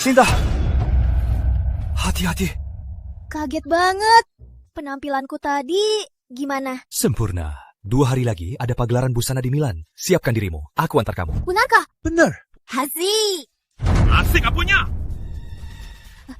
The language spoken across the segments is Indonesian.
Sinta! Hati-hati. Kaget banget. Penampilanku tadi gimana? Sempurna. 2 hari lagi ada pagelaran busana di Milan. Siapkan dirimu. Aku antar kamu. Benarkah? Benar. Asik. Asik apanya?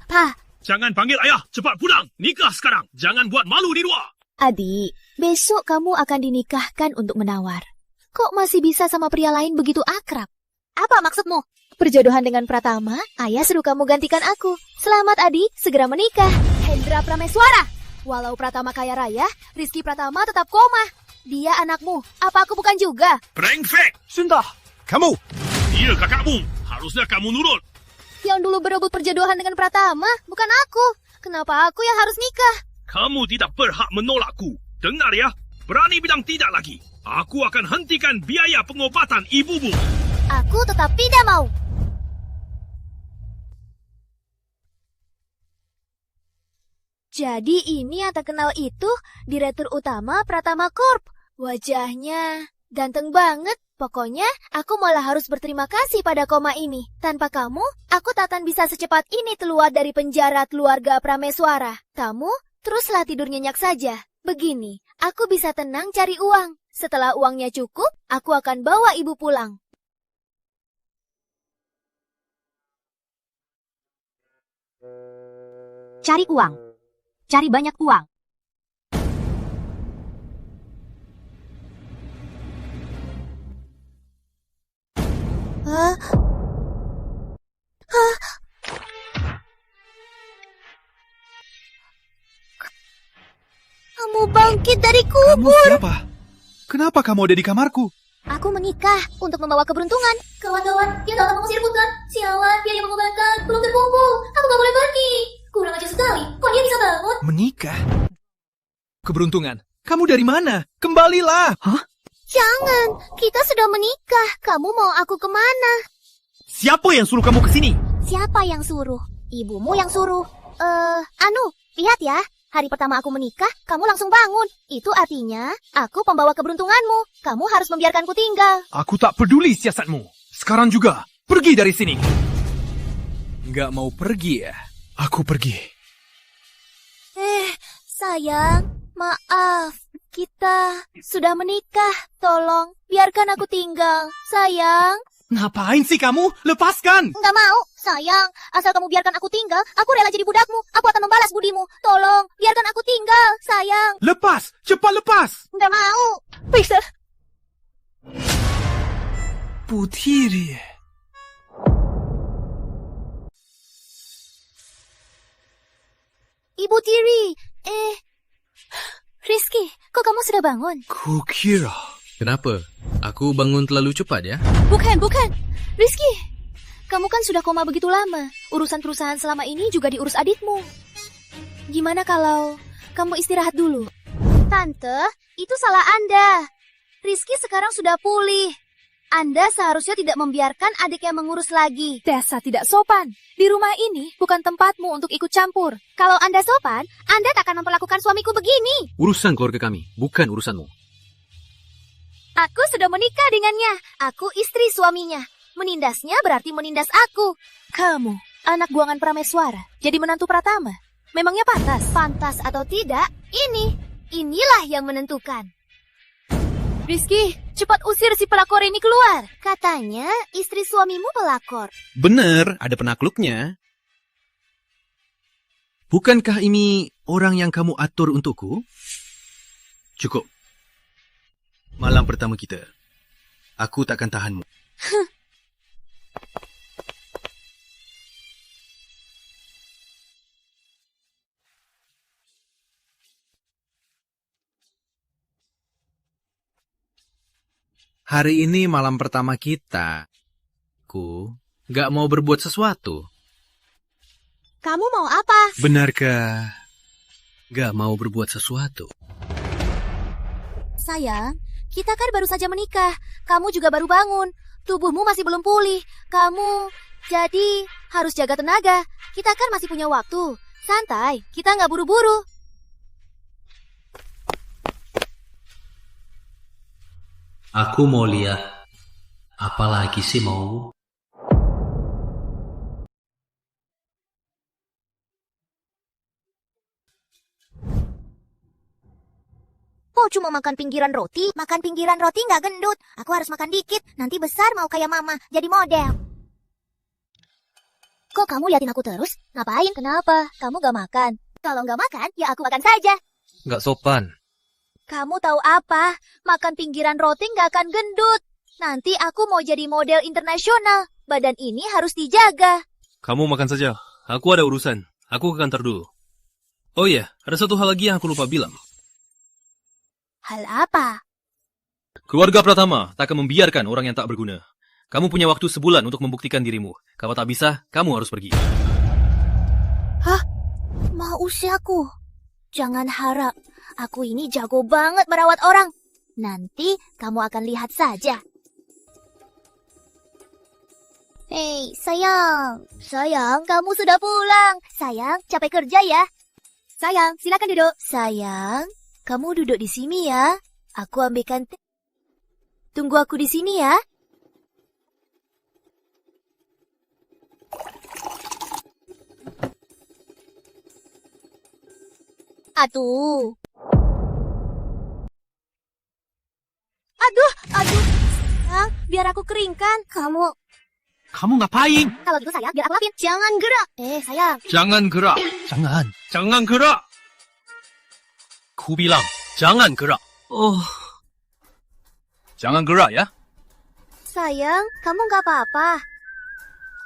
Pa, Jangan panggil ayah. Cepat pulang. Nikah sekarang. Jangan buat malu di luar. adik, besok kamu akan dinikahkan untuk menawar. Kok masih bisa sama pria lain begitu akrab? Apa maksudmu? Perjodohan dengan Pratama, ayah suruh kamu gantikan aku. Selamat adik, segera menikah. Hendra Prameswara. Walau Pratama kaya raya, Rizky Pratama tetap koma. Dia anakmu, apa aku bukan juga? Brengsek. Sinta! Kamu! Dia kakakmu. Harusnya kamu nurut. Yang dulu berebut perjodohan dengan Pratama, bukan aku. Kenapa aku yang harus nikah? Kamu tidak berhak menolakku. Dengar ya. Berani bilang tidak lagi. Aku akan hentikan biaya pengobatan ibumu. Aku tetap tidak mau. Jadi ini yang terkenal itu Direktur Utama Pratama Corp. Wajahnya ganteng banget. Pokoknya aku malah harus berterima kasih pada koma ini. Tanpa kamu, aku tak akan bisa secepat ini keluar dari penjara keluarga Prameswara. Kamu teruslah tidur nyenyak saja. Begini, aku bisa tenang cari uang. Setelah uangnya cukup, aku akan bawa ibu pulang. Cari uang. Cari banyak uang. Hah? Hah? Kamu bangkit dari Kamu kubur. siapa? Kenapa kamu ada di kamarku? Aku menikah untuk membawa keberuntungan. Kawan-kawan, dia tak akan mengusir bukan? Sialan, dia yang mengobatkan. Belum terkumpul. Aku gak boleh pergi. Kurang aja sekali. Kok dia bisa bangun? Menikah? Keberuntungan. Kamu dari mana? Kembalilah. Hah? Jangan, kita sudah menikah. Kamu mau aku kemana? Siapa yang suruh kamu ke sini? Siapa yang suruh? Ibumu yang suruh. Lihat ya. Hari pertama aku menikah, kamu langsung bangun. Itu artinya, aku pembawa keberuntunganmu. Kamu harus membiarkanku tinggal. Aku tak peduli siasatmu. Sekarang juga, pergi dari sini. Nggak mau pergi ya? Aku pergi. Sayang, maaf. Kita sudah menikah. Tolong, biarkan aku tinggal. Sayang. Ngapain sih kamu? Lepaskan! Nggak mau, sayang. Asal kamu biarkan aku tinggal, aku rela jadi budakmu. Aku akan membalas budimu. Tolong, biarkan aku tinggal, sayang. Lepas! Cepat lepas! Nggak mau. Bisa. Putiri. Ibu Tiri, Rizky, kok kamu sudah bangun? Kukira. Kenapa? Aku bangun terlalu cepat ya? Bukan. Rizky, kamu kan sudah koma begitu lama. Urusan perusahaan selama ini juga diurus adikmu. Gimana kalau kamu istirahat dulu? Tante, itu salah Anda. Rizky sekarang sudah pulih. Anda seharusnya tidak membiarkan adik yang mengurus lagi. Dasar tidak sopan. Di rumah ini bukan tempatmu untuk ikut campur. Kalau Anda sopan, Anda tak akan memperlakukan suamiku begini. Urusan keluarga kami, bukan urusanmu. Aku sudah menikah dengannya. Aku istri suaminya. Menindasnya berarti menindas aku. Kamu, anak buangan Prameswara, jadi menantu Pratama. Memangnya pantas? Pantas atau tidak, inilah yang menentukan. Rizky, cepat usir si pelakor ini keluar. Katanya istri suamimu pelakor. Benar, ada penakluknya. Bukankah ini orang yang kamu atur untukku? Cukup. Malam pertama kita. Aku takkan tahanmu. Hari ini malam pertama kita. Aku gak mau berbuat sesuatu. Kamu mau apa? Benarkah gak mau berbuat sesuatu? Sayang, kita kan baru saja menikah. Kamu juga baru bangun. Tubuhmu masih belum pulih. Kamu jadi harus jaga tenaga. Kita kan masih punya waktu. Santai, kita nggak buru-buru. Aku mau lihat. Apalagi sih mau? kok cuma makan pinggiran roti? Makan pinggiran roti nggak gendut. Aku harus makan dikit. Nanti besar mau kayak mama, jadi model. Kok kamu liatin aku terus? Ngapain? Kenapa? Kamu gak makan? Kalau nggak makan, ya aku makan saja. Nggak sopan. Kamu tahu apa? Makan pinggiran roti nggak akan gendut. Nanti aku mau jadi model internasional. Badan ini harus dijaga. Kamu makan saja. Aku ada urusan. Aku ke kantor dulu. Oh iya, ada satu hal lagi yang aku lupa bilang. Hal apa? Keluarga Pratama tak akan membiarkan orang yang tak berguna. Kamu punya waktu sebulan untuk membuktikan dirimu. Kalau tak bisa, kamu harus pergi. Hah? Mau usiaku? Jangan harap. Aku ini jago banget merawat orang. Nanti kamu akan lihat saja. Hei, sayang. Sayang, kamu sudah pulang. Sayang, capek kerja ya. Sayang, silakan duduk. Sayang, kamu duduk di sini ya. Aku ambilkan teh. Tunggu aku di sini ya. Aduh. Aduh. Sayang, biar aku keringkan. Kamu ngapain? Kalau gitu sayang, biar aku lapin. Jangan gerak. Sayang. Jangan gerak. Jangan. Jangan gerak. Ku bilang, jangan gerak. Oh, Jangan gerak ya. Sayang, kamu gak apa-apa.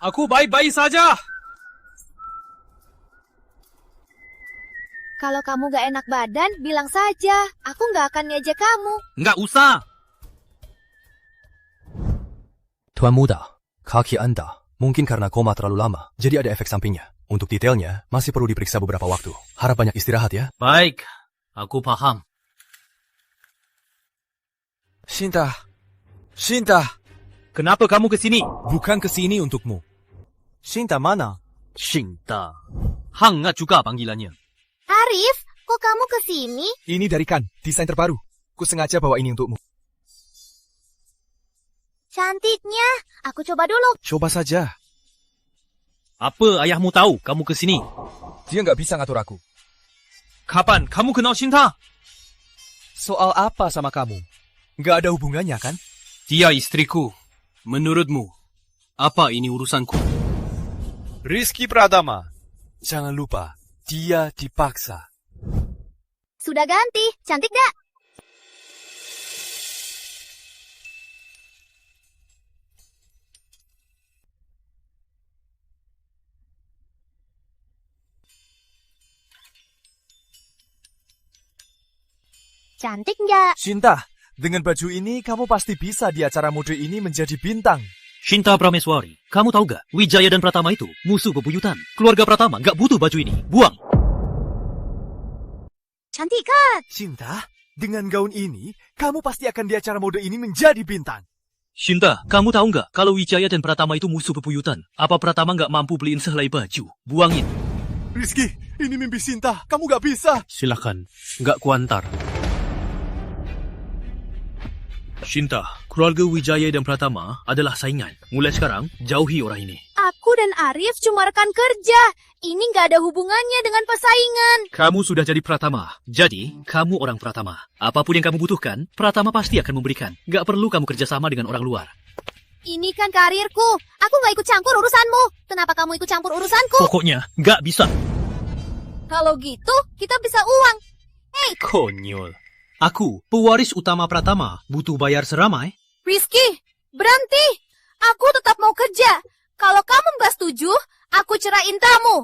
Aku baik-baik saja. Kalau kamu gak enak badan, bilang saja. Aku gak akan ngejek kamu. nggak usah. Tuan muda, kaki Anda mungkin karena koma terlalu lama, jadi ada efek sampingnya. Untuk detailnya, masih perlu diperiksa beberapa waktu. Harap banyak istirahat ya. Baik, aku paham. Shinta. Kenapa kamu ke sini? Bukan ke sini untukmu. Shinta mana? Shinta. Hangat juga panggilannya. Arif, kok kamu kesini? Ini dari Kan, desain terbaru. Ku sengaja bawa ini untukmu. Cantiknya. Aku coba dulu. Coba saja. Apa ayahmu tahu kamu ke sini? Dia nggak bisa ngatur aku. Kapan kamu kenal Shinta? Soal apa sama kamu? Nggak ada hubungannya kan? Dia istriku. Menurutmu, apa ini urusanku? Rizky Pratama. Jangan lupa, dia dipaksa. Sudah ganti. Cantik gak? Cantik nggak? Shinta, dengan baju ini kamu pasti bisa di acara mode ini menjadi bintang. Shinta Prameswari, kamu tahu gak? Wijaya dan Pratama itu musuh bebuyutan. Keluarga Pratama gak butuh baju ini. Buang! Cantik kan? Shinta, dengan gaun ini, kamu pasti akan di acara mode ini menjadi bintang. Shinta, kamu tahu gak? Kalau Wijaya dan Pratama itu musuh bebuyutan, apa Pratama gak mampu beliin sehelai baju? Buangin! Rizky, ini mimpi Shinta. Kamu gak bisa. Silakan, gak kuantar. Shinta, keluarga Wijaya dan Pratama adalah saingan. Mulai sekarang, jauhi orang ini. Aku dan Arif cuma rekan kerja. Ini nggak ada hubungannya dengan persaingan. Kamu sudah jadi Pratama, jadi kamu orang Pratama. Apapun yang kamu butuhkan, Pratama pasti akan memberikan. Gak perlu kamu kerjasama dengan orang luar. Ini kan karirku. Aku nggak ikut campur urusanmu. Kenapa kamu ikut campur urusanku? Pokoknya, gak bisa. Kalau gitu, kita bisa uang. Hei, Konyol. Aku, pewaris utama Pratama, butuh bayar seramai. Rizky, berhenti. Aku tetap mau kerja. Kalau kamu nggak setuju, aku ceraiin kamu.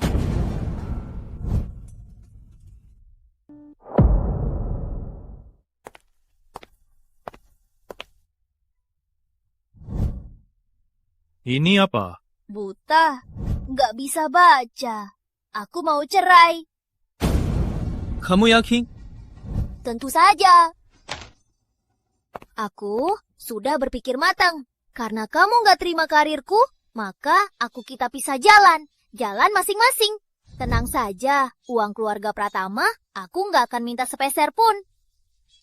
Ini apa? Buta, nggak bisa baca. Aku mau cerai. Kamu yakin? Tentu saja. Aku sudah berpikir matang. Karena kamu nggak terima karirku, maka kita pisah jalan. Jalan masing-masing. Tenang saja, uang keluarga Pratama, aku nggak akan minta sepeser pun.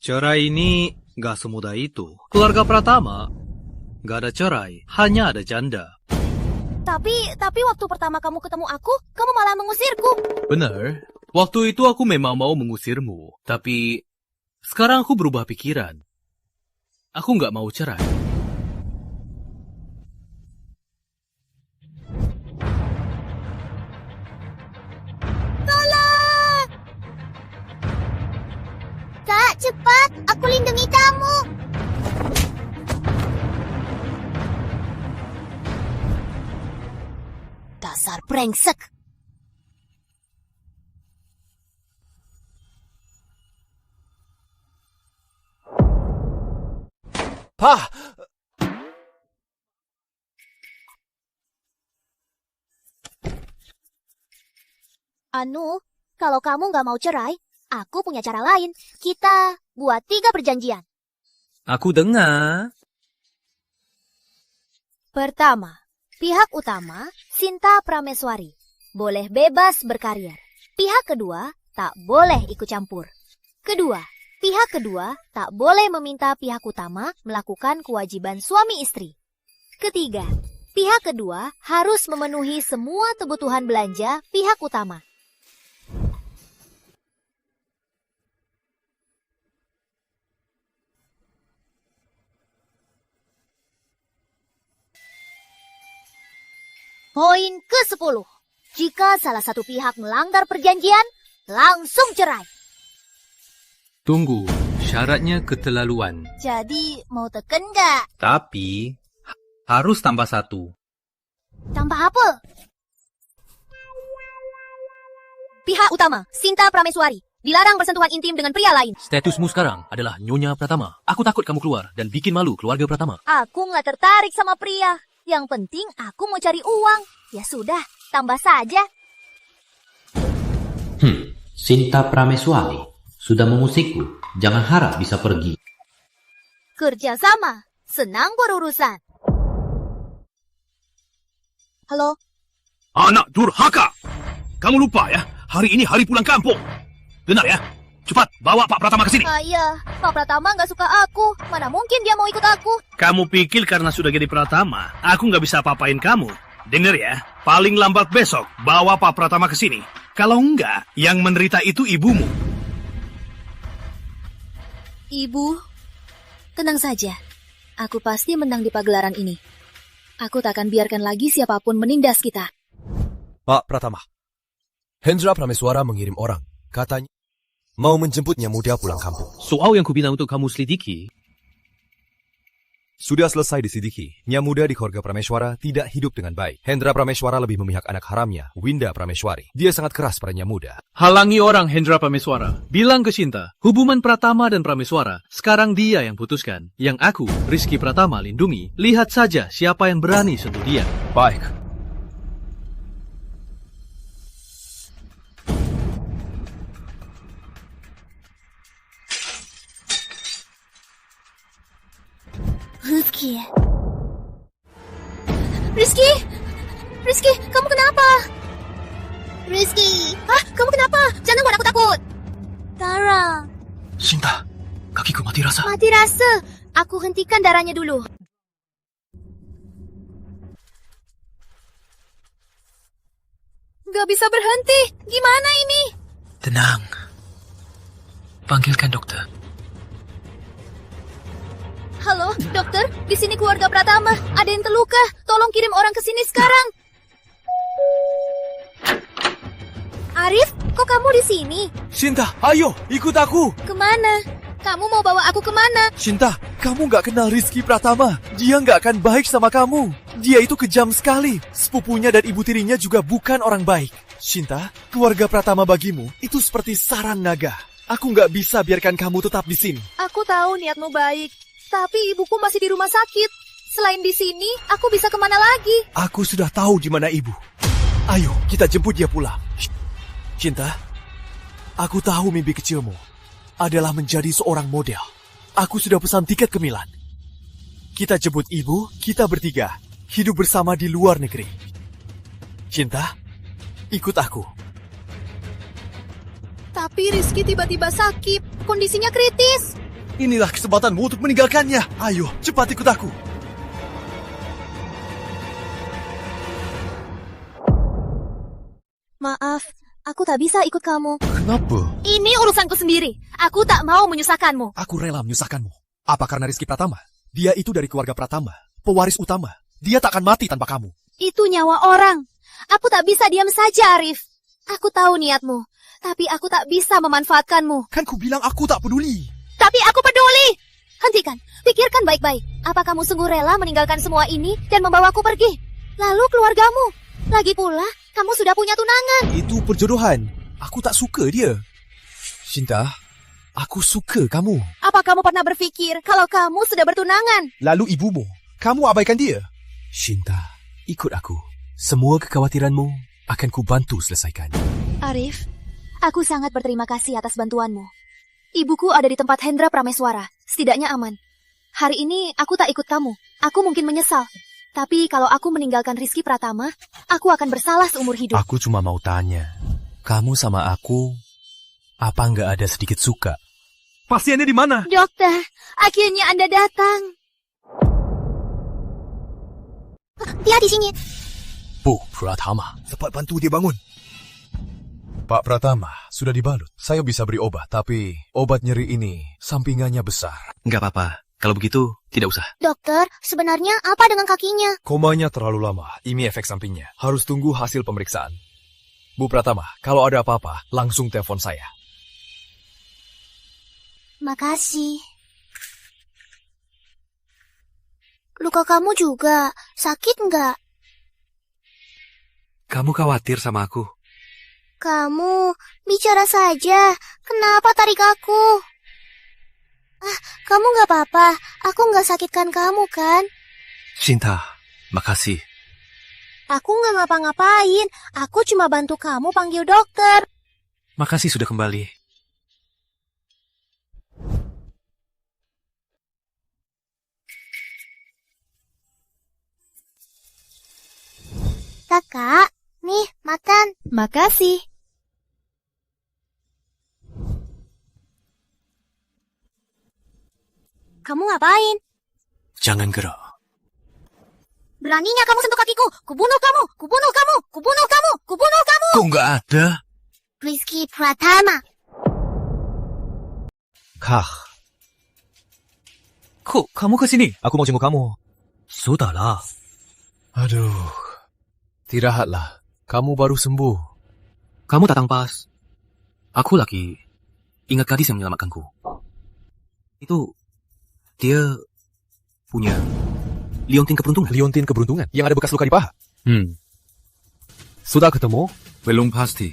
Cerai ini gak semudah itu. Keluarga Pratama gak ada cerai, hanya ada janda. Tapi waktu pertama kamu ketemu aku, kamu malah mengusirku. Benar, waktu itu aku memang mau mengusirmu. Tapi Sekarang aku berubah pikiran. Aku nggak mau cerai. Kak, cepat! Aku lindungi kamu! Dasar brengsek! Pa! Anu, kalau kamu nggak mau cerai, aku punya cara lain. Kita buat 3 perjanjian. Aku dengar. Pertama, pihak utama, Sinta Prameswari, boleh bebas berkarir. Pihak kedua, tak boleh ikut campur. Kedua, pihak kedua tak boleh meminta pihak utama melakukan kewajiban suami istri. Ketiga, pihak kedua harus memenuhi semua kebutuhan belanja pihak utama. Poin ke-10. Jika salah satu pihak melanggar perjanjian, langsung cerai. Tunggu, syaratnya keterlaluan. Jadi, mau teken nggak? Tapi harus tambah 1. Tambah apa? Pihak utama, Sinta Prameswari, dilarang bersentuhan intim dengan pria lain. Statusmu sekarang adalah Nyonya Pratama. Aku takut kamu keluar dan bikin malu keluarga Pratama. Aku nggak tertarik sama pria. Yang penting aku mau cari uang. Ya sudah, tambah saja. Sinta Prameswari sudah mengusikku. Jangan harap bisa pergi. Kerja sama, senang berurusan. Halo? Anak durhaka! Kamu lupa ya, hari ini hari pulang kampung. Dengar ya, cepat bawa Pak Pratama ke sini. Ayah, Pak Pratama nggak suka aku. Mana mungkin dia mau ikut aku? Kamu pikir karena sudah jadi Pratama, aku nggak bisa apa-apain kamu? Dengar ya, paling lambat besok bawa Pak Pratama ke sini. Kalau enggak, yang menderita itu ibumu. Ibu, tenang saja. Aku pasti menang di pagelaran ini. Aku tak akan biarkan lagi siapapun menindas kita. Pak Pratama, Hendra Prameswara mengirim orang. Katanya mau menjemputnya muda pulang kampung. Soal yang kubilang untuk kamu selidiki, Sudah selesai diselidiki. Nya muda di keluarga Prameswara tidak hidup dengan baik. Hendra Prameswara lebih memihak anak haramnya, Winda Prameswari. Dia sangat keras pada Nya muda. halangi orang Hendra Prameswara. Bilang ke Sinta, hubungan Pratama dan Prameswara, sekarang dia yang putuskan. Yang aku, Rizky Pratama, lindungi. Lihat saja siapa yang berani sentuh dia. Baik. Rizky, kamu kenapa? Rizky, kamu kenapa? Jangan buat aku takut. Tara, Sinta, kakiku mati rasa. mati rasa. Aku hentikan darahnya dulu. Gak bisa berhenti. Gimana ini? Tenang. Panggilkan dokter. Halo, dokter. Di sini keluarga Pratama. Ada yang terluka. Tolong kirim orang ke sini sekarang. Arif, kok kamu di sini? Sinta, ayo ikut aku. Kemana? Kamu mau bawa aku kemana? Sinta, kamu nggak kenal Rizky Pratama. Dia nggak akan baik sama kamu. Dia itu kejam sekali. Sepupunya dan ibu tirinya juga bukan orang baik. Sinta, keluarga Pratama bagimu itu seperti sarang naga. Aku nggak bisa biarkan kamu tetap di sini. Aku tahu niatmu baik, tapi ibuku masih di rumah sakit. Selain di sini, aku bisa kemana lagi? Aku sudah tahu di mana ibu. Ayo, kita jemput dia pulang. Cinta, aku tahu mimpi kecilmu adalah menjadi seorang model. Aku sudah pesan tiket ke Milan. Kita jemput ibu, kita bertiga, hidup bersama di luar negeri. Cinta, ikut aku. Tapi Rizky tiba-tiba sakit, kondisinya kritis. Inilah kesempatanmu untuk meninggalkannya. Ayo, cepat ikut aku. Maaf, aku aku tak bisa ikut kamu. Kenapa? Ini urusanku sendiri. Aku tak mau menyusahkanmu. Aku rela menyusahkanmu. Apa karena Rizky Pratama? Dia itu dari keluarga Pratama, pewaris utama. Dia tak akan mati tanpa kamu. Itu nyawa orang. Aku tak bisa diam saja, Arif. Aku tahu niatmu, tapi aku tak bisa memanfaatkanmu. Kan ku bilang aku tak peduli. Tapi aku peduli. Hentikan, pikirkan baik-baik. Apa kamu sungguh rela meninggalkan semua ini dan membawaku pergi? Lalu keluargamu. Lagi pula, kamu sudah punya tunangan. Itu perjodohan. Aku tak suka dia. Cinta, aku suka kamu. Apa kamu pernah berpikir kalau kamu sudah bertunangan? Lalu ibumu, kamu abaikan dia. Cinta, ikut aku. Semua kekhawatiranmu akan ku bantu selesaikan. Arif, aku sangat berterima kasih atas bantuanmu. Ibuku ada di tempat Hendra Prameswara. Setidaknya aman. Hari ini aku tak ikut kamu. Aku mungkin menyesal. Tapi kalau aku meninggalkan Rizky Pratama, aku akan bersalah seumur hidup. Aku cuma mau tanya, kamu sama aku, apa nggak ada sedikit suka? Pasiennya di mana? Dokter, akhirnya Anda datang. Dia di sini. Bu Pratama, cepat bantu dia bangun. Pak Pratama, sudah dibalut. Saya bisa beri obat, tapi obat nyeri ini sampingannya besar. Nggak apa-apa. Kalau begitu, tidak usah. Dokter, sebenarnya apa dengan kakinya? Komanya terlalu lama. Ini efek sampingnya. Harus tunggu hasil pemeriksaan. Bu Pratama, kalau ada apa-apa, langsung telepon saya. Makasih. Luka kamu juga sakit nggak? Kamu khawatir sama aku? Kamu bicara saja. Kenapa tarik aku? Kamu nggak apa-apa. Aku nggak sakitkan kamu kan? Cinta, makasih. Aku nggak ngapa-ngapain. Aku cuma bantu kamu panggil dokter. Makasih sudah kembali. Kakak, nih makan. Makasih. Kamu ngapain? Jangan gerak. Beraninya kamu sentuh kakiku. Kubunuh kamu. Kubunuh kamu. Kubunuh kamu. Kubunuh kamu. Kok nggak ada? Rizky Pratama. Kah, Kok kamu ke sini? aku mau jenguk kamu. Sudahlah. Aduh. Istirahatlah. Kamu baru sembuh. Kamu datang pas. Aku lagi ingat gadis yang menyelamatkanku. Itu dia punya liontin keberuntungan. Liontin keberuntungan yang ada bekas luka di paha. Sudah ketemu? Belum pasti.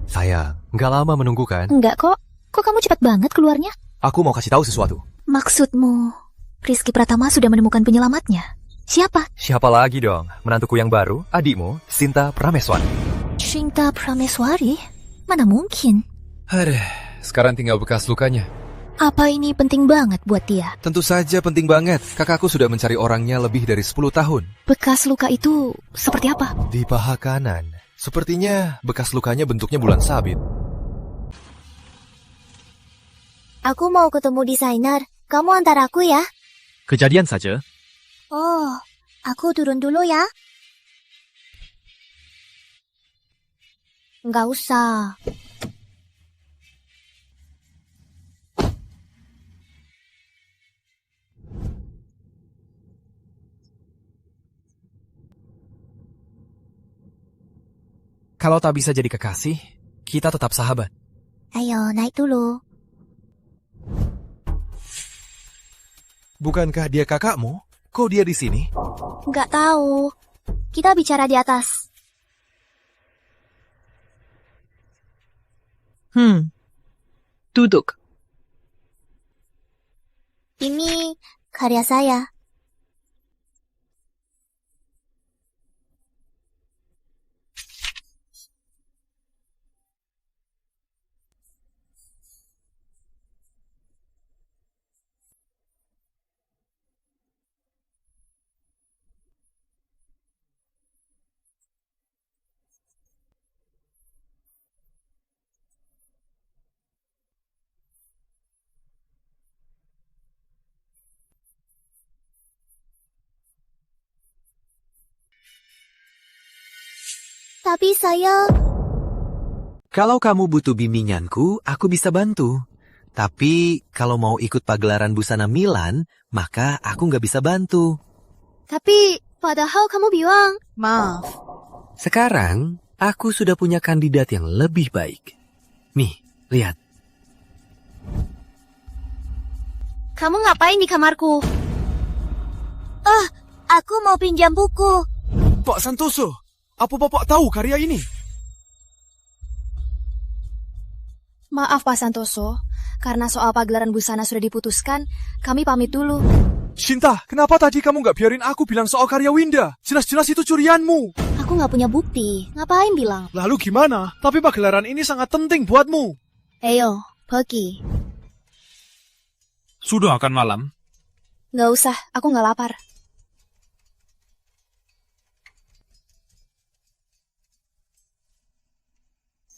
Sayang, nggak lama menunggu kan? Enggak kok. Kok kamu cepat banget keluarnya? Aku mau kasih tahu sesuatu. Maksudmu, Rizky Pratama sudah menemukan penyelamatnya. Siapa? Siapa lagi dong? Menantuku yang baru, adikmu, Sinta Prameswari. Sinta Prameswari? Mana mungkin? Aduh, sekarang tinggal bekas lukanya. Apa ini penting banget buat dia? Tentu saja penting banget. Kakakku sudah mencari orangnya lebih dari 10 tahun. Bekas luka itu seperti apa? Di paha kanan. Sepertinya bekas lukanya bentuknya bulan sabit. Aku mau ketemu desainer. Kamu antar aku ya? Kejadian saja. Oh, aku turun dulu ya. Nggak usah. Kalau tak bisa jadi kekasih, kita tetap sahabat. Ayo, naik dulu. Bukankah dia kakakmu? Kok dia di sini? Nggak tahu. Kita bicara di atas. Duduk. Ini karya saya. Tapi saya... Kalau kamu butuh bimbinganku, aku bisa bantu. Tapi kalau mau ikut pagelaran busana Milan, maka aku nggak bisa bantu. Tapi padahal kamu bilang... Maaf. Sekarang, aku sudah punya kandidat yang lebih baik. Nih, lihat. Kamu ngapain di kamarku? Aku mau pinjam buku. Pak Santoso, apa Bapak tahu karya ini? Maaf Pak Santoso, karena soal pagelaran busana sudah diputuskan, kami pamit dulu. Shinta, kenapa tadi kamu nggak biarin aku bilang soal karya Winda? Jelas-jelas itu curianmu. Aku nggak punya bukti, ngapain bilang? Lalu gimana? Tapi pagelaran ini sangat penting buatmu. Ayo, pergi. Sudah akan malam. Nggak usah, aku nggak lapar.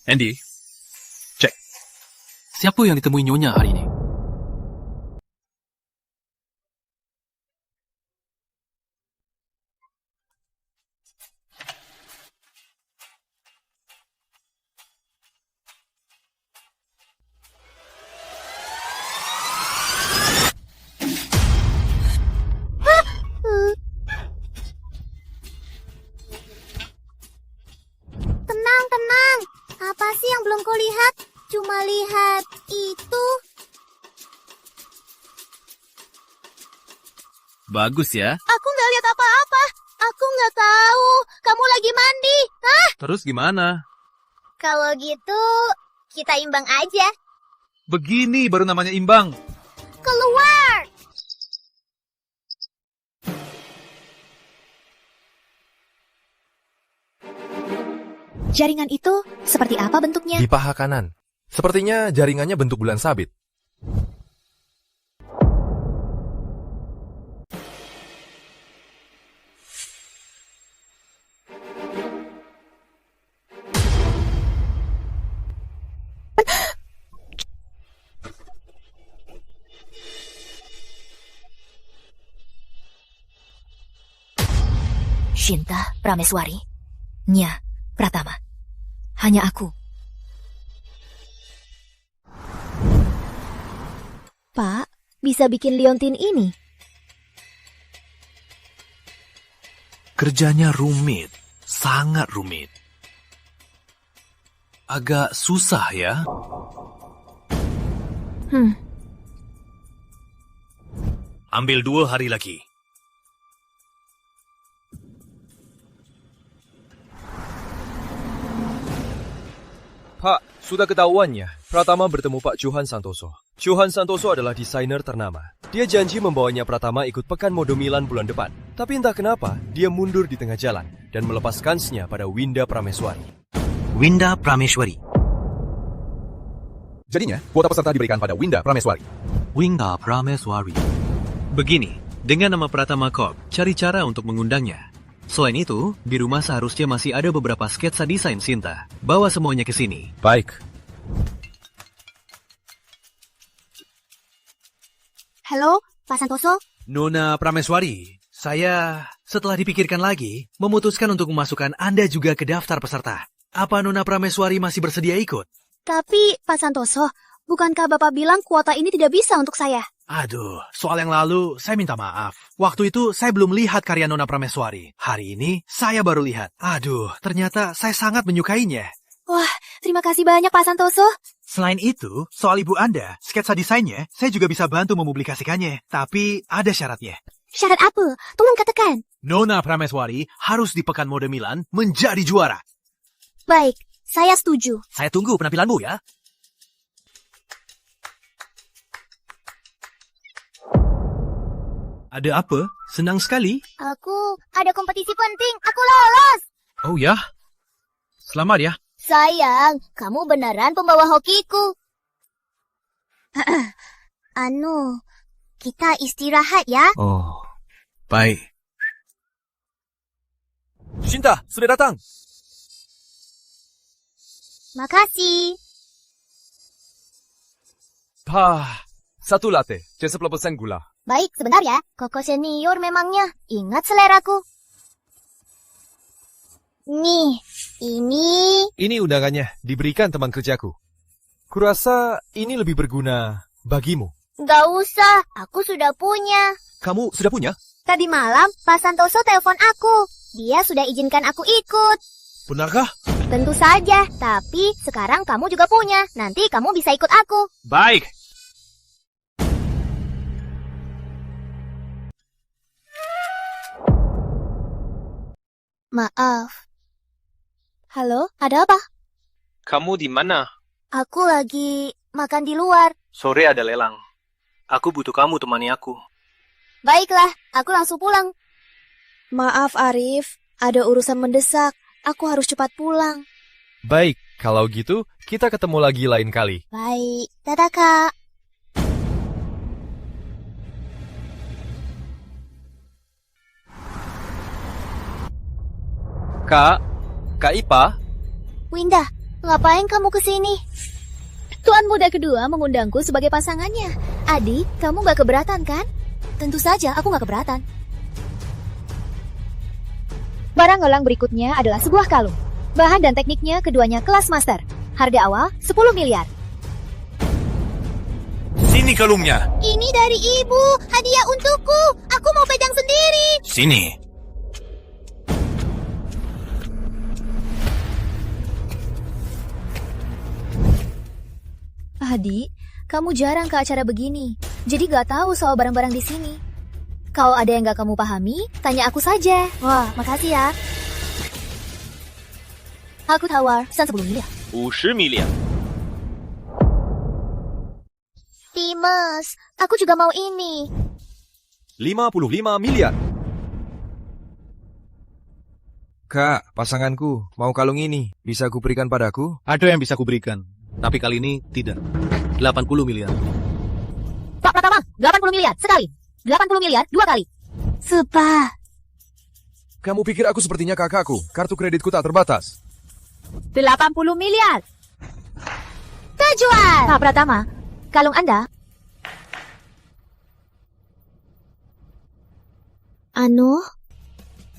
Andy, cek. Siapa yang ditemui Nyonya hari ini? Tenang. Apa sih yang belum kau lihat? Cuma lihat itu. Bagus ya. Aku nggak lihat apa-apa. Aku nggak tahu. Kamu lagi mandi. Hah? Terus gimana? Kalau gitu, kita imbang aja. Begini baru namanya imbang. Keluar! Jaringan itu seperti apa bentuknya? Di paha kanan. Sepertinya jaringannya bentuk bulan sabit. Shinta Prameswari, Nya Pratama. Hanya aku. Pak, bisa bikin liontin ini? Kerjanya rumit, sangat rumit. Agak susah ya. Ambil 2 hari lagi. Pak, sudah ketahuannya. Pratama bertemu Pak Johan Santoso. Johan Santoso adalah desainer ternama. Dia janji membawanya Pratama ikut pekan mode Milan bulan depan. Tapi entah kenapa, dia mundur di tengah jalan dan melepas kansnya pada Winda Prameswari. Winda Prameswari. Jadinya, kuota peserta diberikan pada Winda Prameswari. Winda Prameswari. Begini, dengan nama Pratama Corp, cari cara untuk mengundangnya. Selain itu, di rumah seharusnya masih ada beberapa sketsa desain Shinta. Bawa semuanya ke sini. Baik. Halo, Pak Santoso? Nona Prameswari, saya setelah dipikirkan lagi, memutuskan untuk memasukkan Anda juga ke daftar peserta. Apa Nona Prameswari masih bersedia ikut? Tapi, Pak Santoso, bukankah Bapak bilang kuota ini tidak bisa untuk saya? Aduh, soal yang lalu saya minta maaf. Waktu itu saya belum lihat karya Nona Prameswari. Hari ini saya baru lihat. Aduh, ternyata saya sangat menyukainya. Wah, terima kasih banyak Pak Santoso. Selain itu, soal ibu Anda, sketsa desainnya, saya juga bisa bantu mempublikasikannya. Tapi ada syaratnya. Syarat apa? Tolong katakan. Nona Prameswari harus di Pekan Mode Milan menjadi juara. Baik, saya setuju. Saya tunggu penampilanmu ya. Ada apa? Senang sekali. Aku ada kompetisi penting. Aku lolos. Oh ya? Selamat ya. Sayang, kamu beneran pembawa hokiku. Kita istirahat ya. Oh, baik. Shinta, sudah datang. Makasih. Pah, 1 latte, 10% gula. Baik, sebentar ya. Koko senior memangnya. Ingat seleraku. Nih, Ini... Ini undangannya, diberikan teman kerjaku. Kurasa ini lebih berguna bagimu. Nggak usah, aku sudah punya. Kamu sudah punya? Tadi malam, Pak Santoso telepon aku. Dia sudah izinkan aku ikut. Benarkah? Tentu saja, tapi sekarang kamu juga punya. Nanti kamu bisa ikut aku. Baik. Maaf. Halo, ada apa? Kamu di mana? Aku lagi makan di luar. Sore ada lelang. Aku butuh kamu temani aku. Baiklah, aku langsung pulang. Maaf Arif, ada urusan mendesak. Aku harus cepat pulang. Baik, kalau gitu kita ketemu lagi lain kali. Baik, dadah Kak. Kak Ipa? Winda, ngapain kamu kesini? Tuan muda kedua mengundangku sebagai pasangannya. Adik, kamu gak keberatan kan? Tentu saja, aku gak keberatan. Barang lelang berikutnya adalah sebuah kalung. Bahan dan tekniknya keduanya kelas master. Harga awal 10 miliar. Sini kalungnya. Ini dari ibu, hadiah untukku. Aku mau pegang sendiri. Sini. Adik, kamu jarang ke acara begini, jadi gak tahu soal barang-barang di sini. Kalau ada yang gak kamu pahami, tanya aku saja. Wah, makasih ya. Aku tawar 10 miliar. 50 miliar. Times, aku juga mau ini. 55 miliar. Kak, pasanganku mau kalung ini. Bisa aku berikan padaku? Ada yang bisa kuberikan, tapi kali ini tidak. 80 miliar. Pak Pratama, 80 miliar sekali. 80 miliar 2 kali. Sumpah. Kamu pikir aku sepertinya kakakku? Kartu kreditku tak terbatas. 80 miliar. Terjual. Pak Pratama, kalung Anda.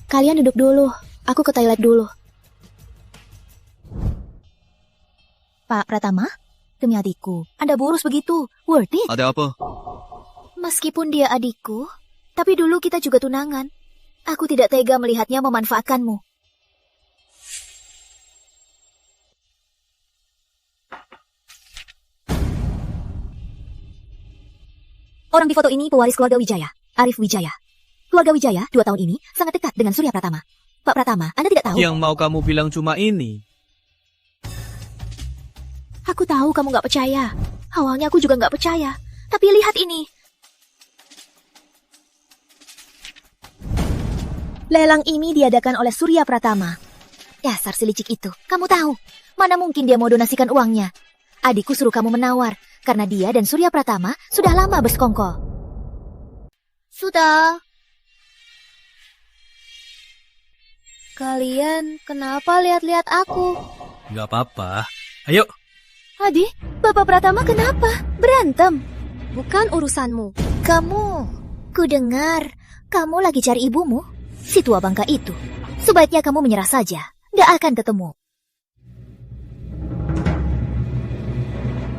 Kalian duduk dulu. Aku ke toilet dulu. Pak Pratama, demi adikku, Anda boros begitu. Worth it. Ada apa? Meskipun dia adikku, tapi dulu kita juga tunangan. Aku tidak tega melihatnya memanfaatkanmu. Orang di foto ini pewaris keluarga Wijaya, Arif Wijaya. Keluarga Wijaya 2 tahun ini sangat dekat dengan Surya Pratama. Pak Pratama, Anda tidak tahu? Yang mau kamu bilang cuma ini. Aku tahu kamu gak percaya. Awalnya aku juga gak percaya. Tapi lihat ini. Lelang ini diadakan oleh Surya Pratama. Dasar si licik itu. Kamu tahu, mana mungkin dia mau donasikan uangnya. Adikku suruh kamu menawar, karena dia dan Surya Pratama sudah lama bersekongkol. Sudah. Kalian kenapa lihat-lihat aku? Gak apa-apa. Ayo. Adi, Bapak Pratama kenapa? Berantem? Bukan urusanmu. Kamu, ku dengar kamu lagi cari ibumu, si tua bangka itu. Sebaiknya kamu menyerah saja. Gak akan ketemu.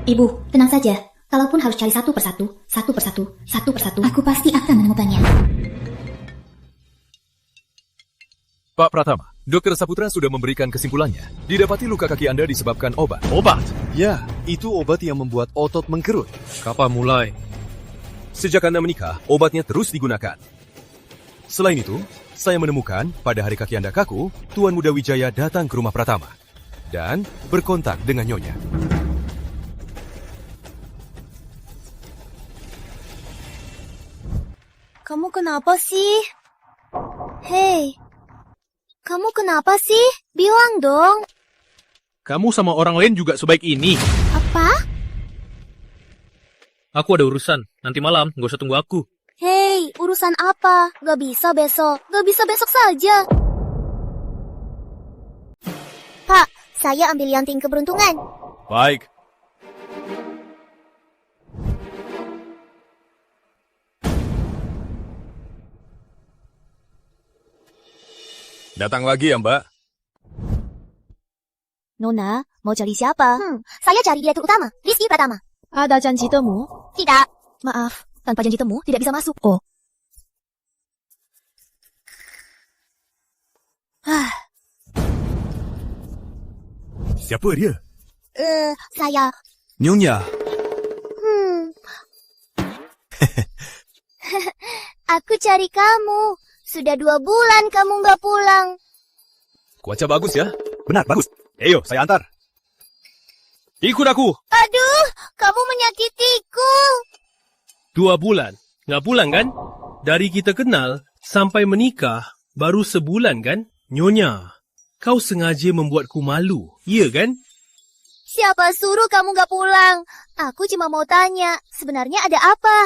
Ibu, tenang saja. Kalaupun harus cari satu persatu, aku pasti akan menemukannya. Pak Pratama, Dokter Saputra sudah memberikan kesimpulannya. Didapati luka kaki Anda disebabkan obat. Obat? Ya, itu obat yang membuat otot mengkerut. Kapan mulai? Sejak Anda menikah, obatnya terus digunakan. Selain itu, saya menemukan pada hari kaki Anda kaku, Tuan Muda Wijaya datang ke rumah Pratama dan berkontak dengan Nyonya. Kamu kenapa sih? Hei, kamu kenapa sih? Bilang dong. Kamu sama orang lain juga sebaik ini. Apa? Aku ada urusan. Nanti malam, gak usah tunggu aku. Hei, urusan apa? Gak bisa besok. Gak bisa besok saja. Pak, saya ambil lianting keberuntungan. Baik. Datang lagi ya, Mbak. Nona, mau cari siapa? Saya cari direktur utama, Rizky Pratama. Ada janji temu? Tidak. Maaf, tanpa janji temu tidak bisa masuk. Oh. Siapa dia? Saya. Nyonya. Aku cari kamu. Sudah 2 bulan kamu nggak pulang. Cuaca bagus ya? Benar, bagus. Ayo, saya antar. Ikut aku. Aduh, kamu menyakitiku. 2 bulan. Nggak pulang kan? Dari kita kenal sampai menikah baru sebulan kan? Nyonya, kau sengaja membuatku malu, iya kan? Siapa suruh kamu nggak pulang? Aku cuma mau tanya, sebenarnya ada apa?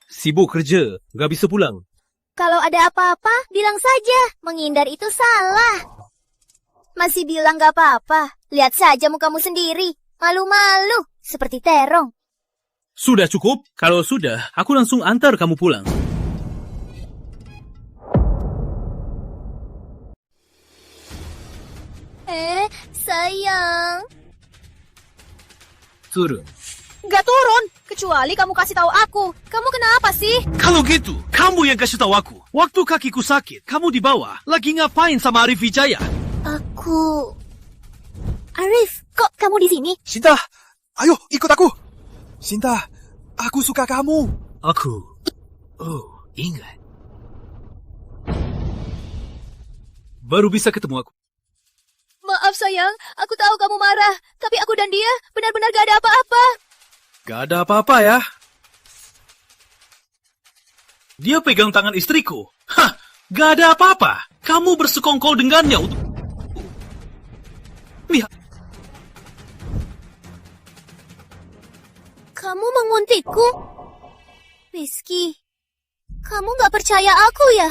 Sibuk kerja, nggak bisa pulang. Kalau ada apa-apa, bilang saja. Menghindar itu salah. Masih bilang nggak apa-apa. Lihat saja mukamu sendiri. Malu-malu, seperti terong. Sudah cukup? Kalau sudah, aku langsung antar kamu pulang. Sayang. Turun. Nggak turun, kecuali kamu kasih tahu aku. Kamu kenapa sih? Kalau gitu, kamu yang kasih tahu aku. Waktu kakiku sakit, kamu di bawah. Lagi ngapain sama Arif Wijaya? Aku... Arif, kok kamu di sini? Sinta, ayo ikut aku. Sinta, aku suka kamu. Aku... Oh, ingat. Baru bisa ketemu aku. Maaf sayang, aku tahu kamu marah. Tapi aku dan dia benar-benar gak ada apa-apa. Gak ada apa-apa ya. Dia pegang tangan istriku. Hah, gak ada apa-apa. Kamu bersekongkol dengannya untuk... Lihat. Kamu menguntikku? Rizky, kamu gak percaya aku ya?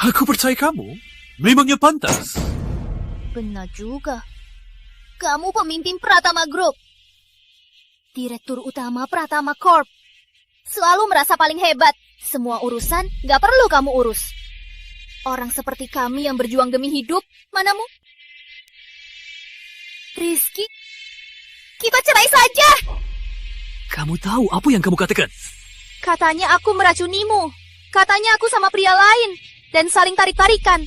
Aku percaya kamu. Memangnya pantas. Benar juga. Kamu pemimpin Pratama Group. Direktur utama Pratama Corp. Selalu merasa paling hebat. Semua urusan gak perlu kamu urus. Orang seperti kami yang berjuang demi hidup, manamu? Rizky, kita cerai saja. Kamu tahu apa yang kamu katakan? Katanya aku meracunimu. Katanya aku sama pria lain. Dan saling tarik-tarikan.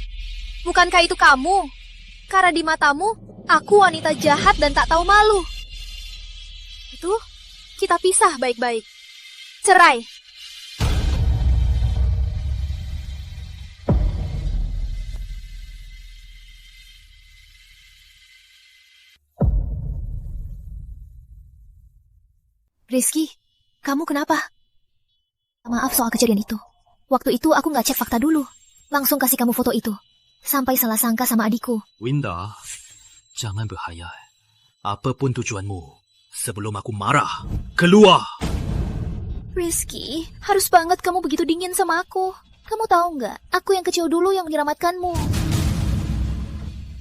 Bukankah itu kamu? Karena di matamu, aku wanita jahat dan tak tahu malu. Itu, kita pisah baik-baik. Cerai. Rizky, kamu kenapa? Maaf soal kejadian itu. Waktu itu aku nggak cek fakta dulu. Langsung kasih kamu foto itu. Sampai salah sangka sama adikku. Winda, jangan berhayal. Apapun tujuanmu, sebelum aku marah, keluar! Rizky, harus banget kamu begitu dingin sama aku. Kamu tahu nggak, aku yang kecil dulu yang menyelamatkanmu.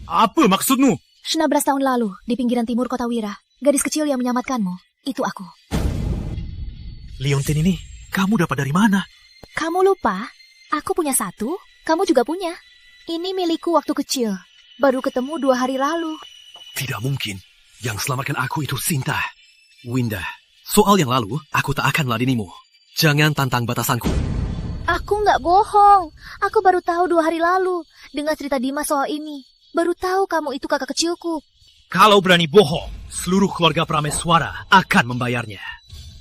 Apa maksudmu? 19 tahun lalu, di pinggiran timur kota Wira, gadis kecil yang menyelamatkanmu, itu aku. Leontin ini, kamu dapat dari mana? Kamu lupa, aku punya 1, kamu juga punya. Ini milikku waktu kecil. Baru ketemu 2 hari lalu. Tidak mungkin. Yang selamatkan aku itu Sinta. Winda, soal yang lalu, aku tak akan meladenimu. Jangan tantang batasanku. Aku nggak bohong. Aku baru tahu 2 hari lalu. Dengar cerita Dimas soal ini. Baru tahu kamu itu kakak kecilku. Kalau berani bohong, seluruh keluarga Prameswara akan membayarnya.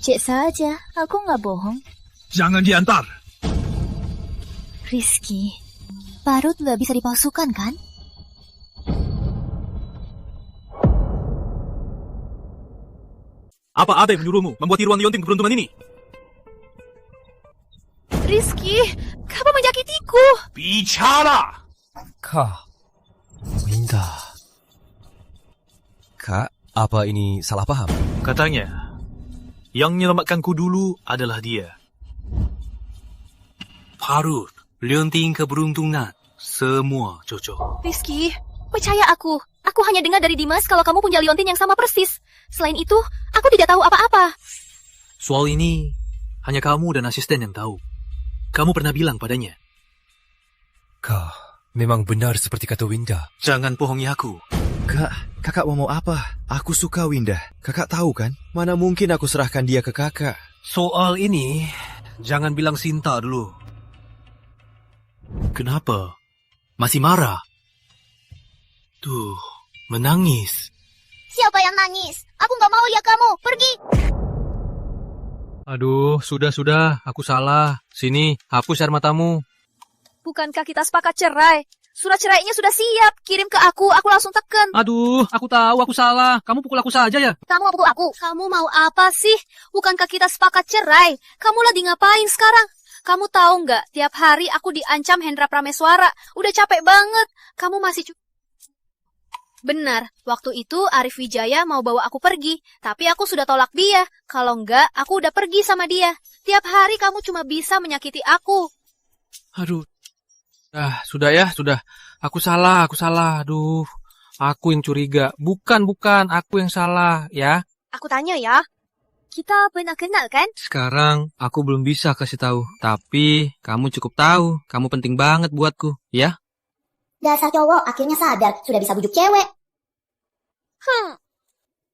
Cek saja, aku nggak bohong. Jangan diantar. Rizky, parut nggak bisa dipalsukan kan? Apa ada yang menyuruhmu membuat tiruan liontin keberuntungan ini? Rizky, kamu menyakitiku. Bicara! Kak, Winda. Kak, apa ini salah paham? Katanya, yang menyelamatkanku dulu adalah dia. Parut, liontin keberuntungan, semua cocok. Rizky, percaya aku. Aku hanya dengar dari Dimas kalau kamu punya liontin yang sama persis. Selain itu, aku tidak tahu apa-apa. Soal ini, hanya kamu dan asisten yang tahu. Kamu pernah bilang padanya. Kak, Memang benar seperti kata Winda. Jangan bohongi aku. Kakak mau apa? Aku suka Winda. Kakak tahu kan? Mana mungkin aku serahkan dia ke kakak. Soal ini, jangan bilang Sinta dulu. Kenapa? Masih marah? Tuh, menangis. Siapa yang nangis? Aku nggak mau lihat kamu. Pergi. Aduh, sudah. Aku salah. Sini, hapus air matamu. Bukankah kita sepakat cerai? Surat cerainya sudah siap. Kirim ke aku langsung teken. Aduh, aku tahu aku salah. Kamu pukul aku saja ya? Kamu mau pukul aku? Kamu mau apa sih? Bukankah kita sepakat cerai? Kamu lagi ngapain sekarang? Kamu tahu nggak, tiap hari aku diancam Hendra Prameswara. Udah capek banget. Kamu masih... Benar, waktu itu Arif Wijaya mau bawa aku pergi. Tapi aku sudah tolak dia. Kalau enggak, aku udah pergi sama dia. Tiap hari kamu cuma bisa menyakiti aku. Aduh. Sudah. Aku salah. Aduh, aku yang curiga. Bukan, aku yang salah, ya. Aku tanya ya, kita pernah kenal kan? Sekarang aku belum bisa kasih tahu. Tapi kamu cukup tahu. Kamu penting banget buatku, ya. Dasar cowok, akhirnya sadar. Sudah bisa bujuk cewek.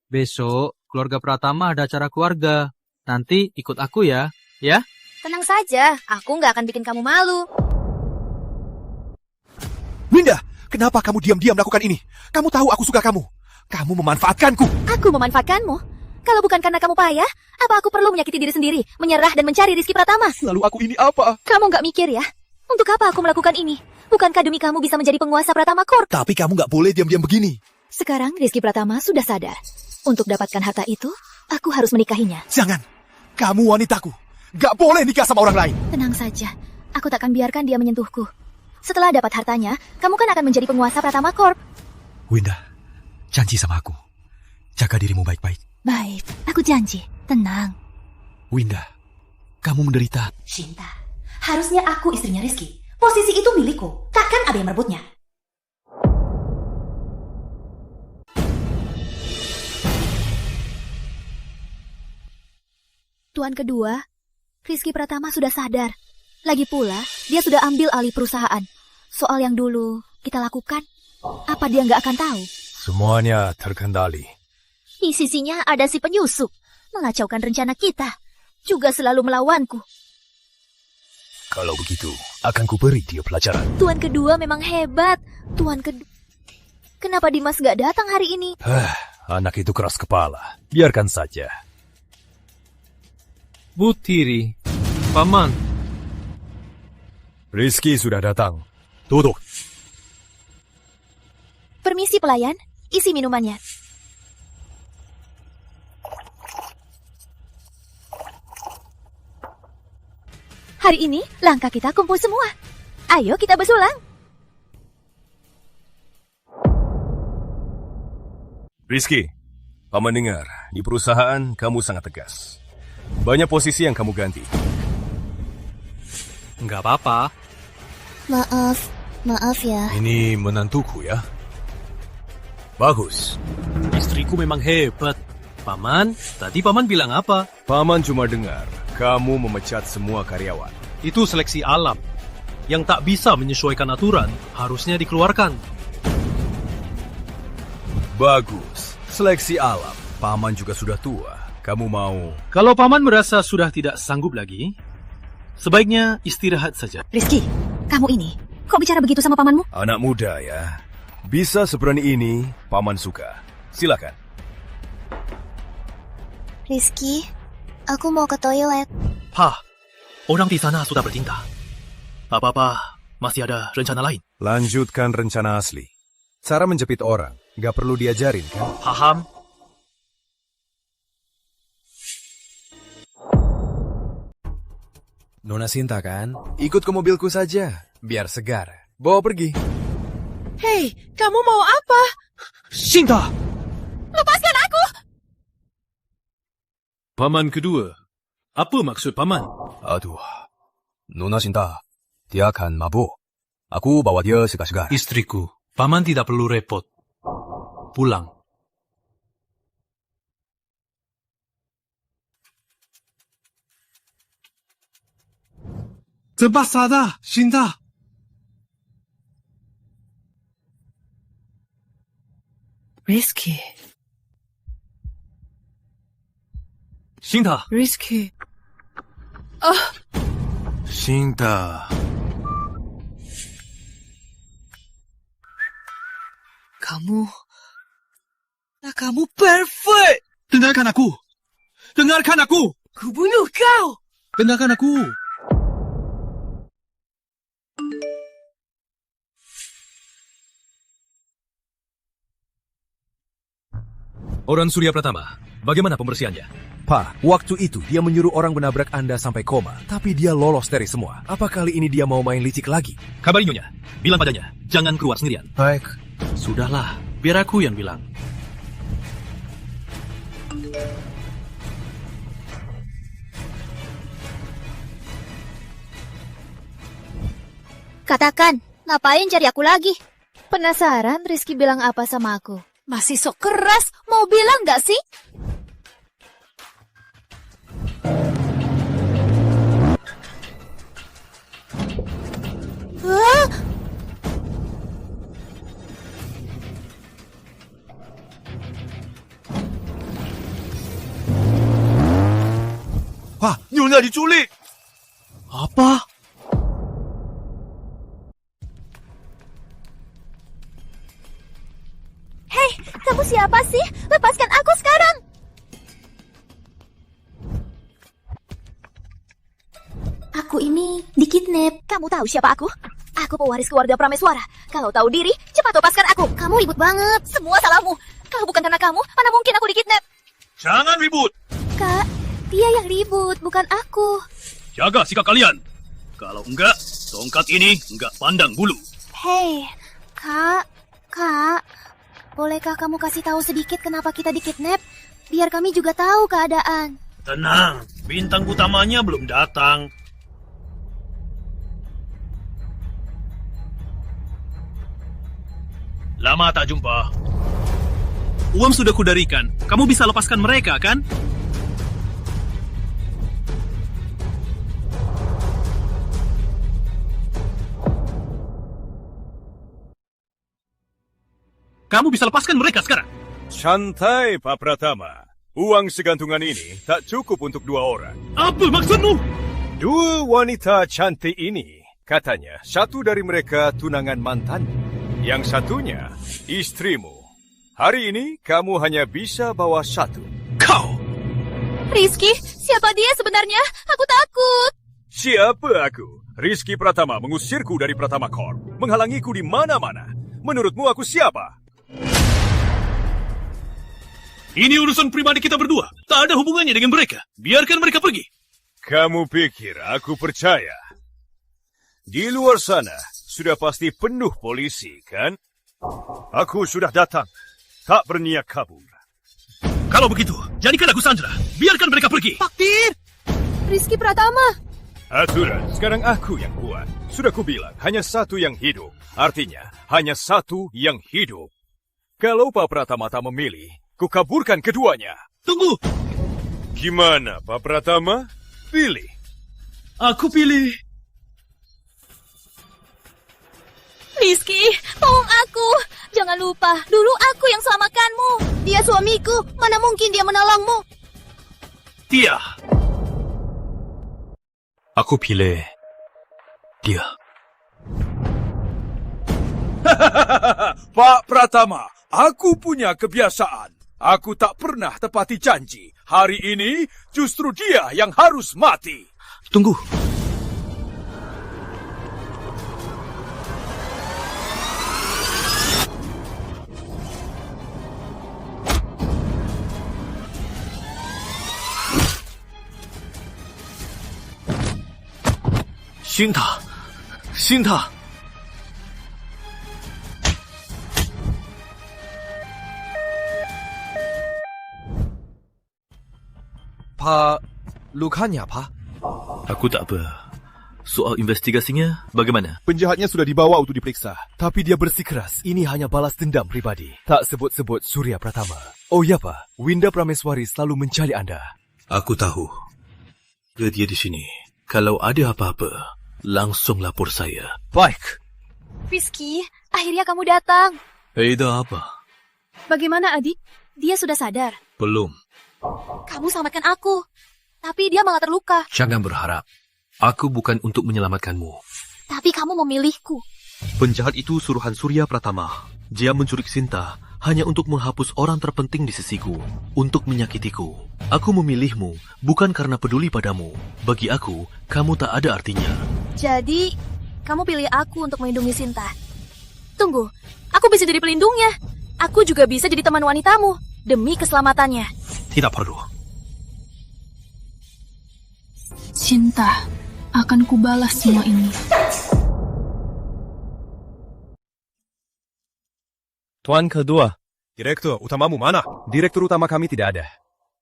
Besok, keluarga Pratama ada acara keluarga. Nanti ikut aku ya, ya. Tenang saja, aku nggak akan bikin kamu malu. Winda, kenapa kamu diam-diam melakukan ini? Kamu tahu aku suka kamu. Kamu memanfaatkanku. Aku memanfaatkanmu? Kalau bukan karena kamu payah, apa aku perlu menyakiti diri sendiri, menyerah dan mencari Rizky Pratama? Lalu aku ini apa? Kamu nggak mikir ya? Untuk apa aku melakukan ini? Bukankah demi kamu bisa menjadi penguasa Pratama Corp? Tapi kamu nggak boleh diam-diam begini. Sekarang Rizky Pratama sudah sadar. Untuk dapatkan harta itu, aku harus menikahinya. Jangan. Kamu wanitaku. Nggak boleh nikah sama orang lain. Tenang saja. Aku takkan biarkan dia menyentuhku. Setelah dapat hartanya, kamu kan akan menjadi penguasa Pratama Corp. Winda, janji sama aku. Jaga dirimu baik-baik. Baik, aku janji. Tenang. Winda, kamu menderita. Shinta, harusnya aku istrinya Rizky. Posisi itu milikku. Takkan ada yang merebutnya. Tuan kedua, Rizky Pratama sudah sadar. Lagi pula, dia sudah ambil alih perusahaan. Soal yang dulu kita lakukan, apa dia nggak akan tahu? Semuanya terkendali. Di sisinya ada si penyusup, mengacaukan rencana kita. Juga selalu melawanku. Kalau begitu, akan kuberi dia pelajaran. Tuan kedua memang hebat. Tuan kedua... Kenapa Dimas nggak datang hari ini? Anak itu keras kepala. Biarkan saja. Bu Tiri, Paman. Rizky sudah datang. Duduk. Permisi pelayan, isi minumannya. Hari ini langkah kita kumpul semua. Ayo kita bersulang. Rizky, Paman dengar, di perusahaan kamu sangat tegas. Banyak posisi yang kamu ganti. Nggak apa-apa. Maaf ya. Ini menantuku ya. Bagus. Istriku memang hebat. Paman, tadi Paman bilang apa? Paman cuma dengar kamu memecat semua karyawan. Itu seleksi alam. Yang tak bisa menyesuaikan aturan, harusnya dikeluarkan. Bagus. Seleksi alam. Paman juga sudah tua. Kamu mau... Kalau Paman merasa sudah tidak sanggup lagi, sebaiknya istirahat saja. Rizky, kamu ini, kok bicara begitu sama pamanmu? Anak muda ya. Bisa seberani ini, Paman suka. Silakan. Rizky, aku mau ke toilet. Orang di sana sudah bertinta. Apa-apa, masih ada rencana lain. Lanjutkan rencana asli. Cara menjepit orang, gak perlu diajarin kan? Paham? Nona Sinta kan? Ikut ke mobilku saja, biar segar. Bawa pergi. Hei, kamu mau apa? Sinta! Lepaskan aku! Paman kedua, apa maksud Paman? Aduh, Nona Sinta, dia akan mabuk. Aku bawa dia segar-segar. Istriku, Paman tidak perlu repot. Pulang. Cepat sadar, Sinta. Rizky. Shinta. Rizky. Shinta. Kamu perfect. Dengarkan aku. Dengarkan aku. Kubunuh kau. Dengarkan aku. Orang Surya Pratama, bagaimana pembersihannya? Pak, waktu itu dia menyuruh orang menabrak Anda sampai koma, tapi dia lolos dari semua. Apa kali ini dia mau main licik lagi? Kabari Nyonya. Bilang padanya, jangan keluar sendirian. Baik. Sudahlah, biar aku yang bilang. Katakan, ngapain cari aku lagi? Penasaran Rizky bilang apa sama aku? Masih sok keras, mau bilang gak sih? Wah, Nyonya diculik! Apa? Hei, kamu siapa sih? Lepaskan aku sekarang! Aku ini dikidnap. Kamu tahu siapa aku? Aku pewaris keluarga Prameswara. Kalau tahu diri, cepat lepaskan aku. Kamu ribut banget. Semua salahmu. Kalau bukan karena kamu, mana mungkin aku dikidnap? Jangan ribut. Kak, dia yang ribut, bukan aku. Jaga sikap kalian. Kalau enggak, tongkat ini enggak pandang bulu. Hei, Kak. Bolehkah kamu kasih tahu sedikit kenapa kita dikidnap? Biar kami juga tahu keadaan. Tenang, bintang utamanya belum datang. Lama tak jumpa. Uang sudah kudarikan. Kamu bisa lepaskan mereka, kan? Kamu bisa lepaskan mereka sekarang. Santai, Pak Pratama. Uang segantungan ini tak cukup untuk 2 orang. Apa maksudmu? 2 wanita cantik ini, katanya satu dari mereka tunangan mantan. Yang satunya istrimu. Hari ini kamu hanya bisa bawa 1. Kau! Rizky, siapa dia sebenarnya? Aku takut. Siapa aku? Rizky Pratama mengusirku dari Pratama Corp. Menghalangiku di mana-mana. Menurutmu aku siapa? Ini urusan pribadi kita berdua. Tak ada hubungannya dengan mereka. Biarkan mereka pergi. Kamu pikir aku percaya? Di luar sana sudah pasti penuh polisi, kan? Aku sudah datang. Tak berniat kabur. Kalau begitu, jadikan aku Sandra. Biarkan mereka pergi. Paktir! Rizky Pratama. Aturan sekarang aku yang buat. Sudah kubilang, hanya 1 yang hidup. Artinya, hanya 1 yang hidup. Kalau Pak Pratama tak memilih, kukaburkan keduanya. Tunggu! Gimana, Pak Pratama? Pilih. Aku pilih. Rizky, tolong aku. Jangan lupa, dulu aku yang selamatkanmu. Dia suamiku, mana mungkin dia menolongmu. Dia. Aku pilih dia. Pak Pratama, aku punya kebiasaan. Aku tak pernah tepati janji. Hari ini justru dia yang harus mati. Tunggu. Shinta. Pak, lukanya, Pak? Aku tak apa. Soal investigasinya, bagaimana? Penjahatnya sudah dibawa untuk diperiksa. Tapi dia bersikeras. Ini hanya balas dendam pribadi. Tak sebut-sebut Surya Pratama. Oh ya, Pak. Winda Prameswari selalu mencari Anda. Aku tahu. Dia di sini. Kalau ada apa-apa, langsung lapor saya. Baik. Rizky, akhirnya kamu datang. Ada apa? Bagaimana adik? Dia sudah sadar? Belum. Kamu selamatkan aku. Tapi dia malah terluka. Jangan berharap. Aku bukan untuk menyelamatkanmu. Tapi kamu memilihku. Penjahat itu suruhan Surya Pratama. Dia menculik Sinta hanya untuk menghapus orang terpenting di sisiku, untuk menyakitiku. Aku memilihmu bukan karena peduli padamu. Bagi aku, kamu tak ada artinya. Jadi, kamu pilih aku untuk melindungi Sinta. Tunggu, aku bisa jadi pelindungnya. Aku juga bisa jadi teman wanitamu, demi keselamatannya. Tidak perlu. Cinta, akan kubalas semua ini. Tuan kedua. Direktur utamamu mana? Direktur utama kami tidak ada.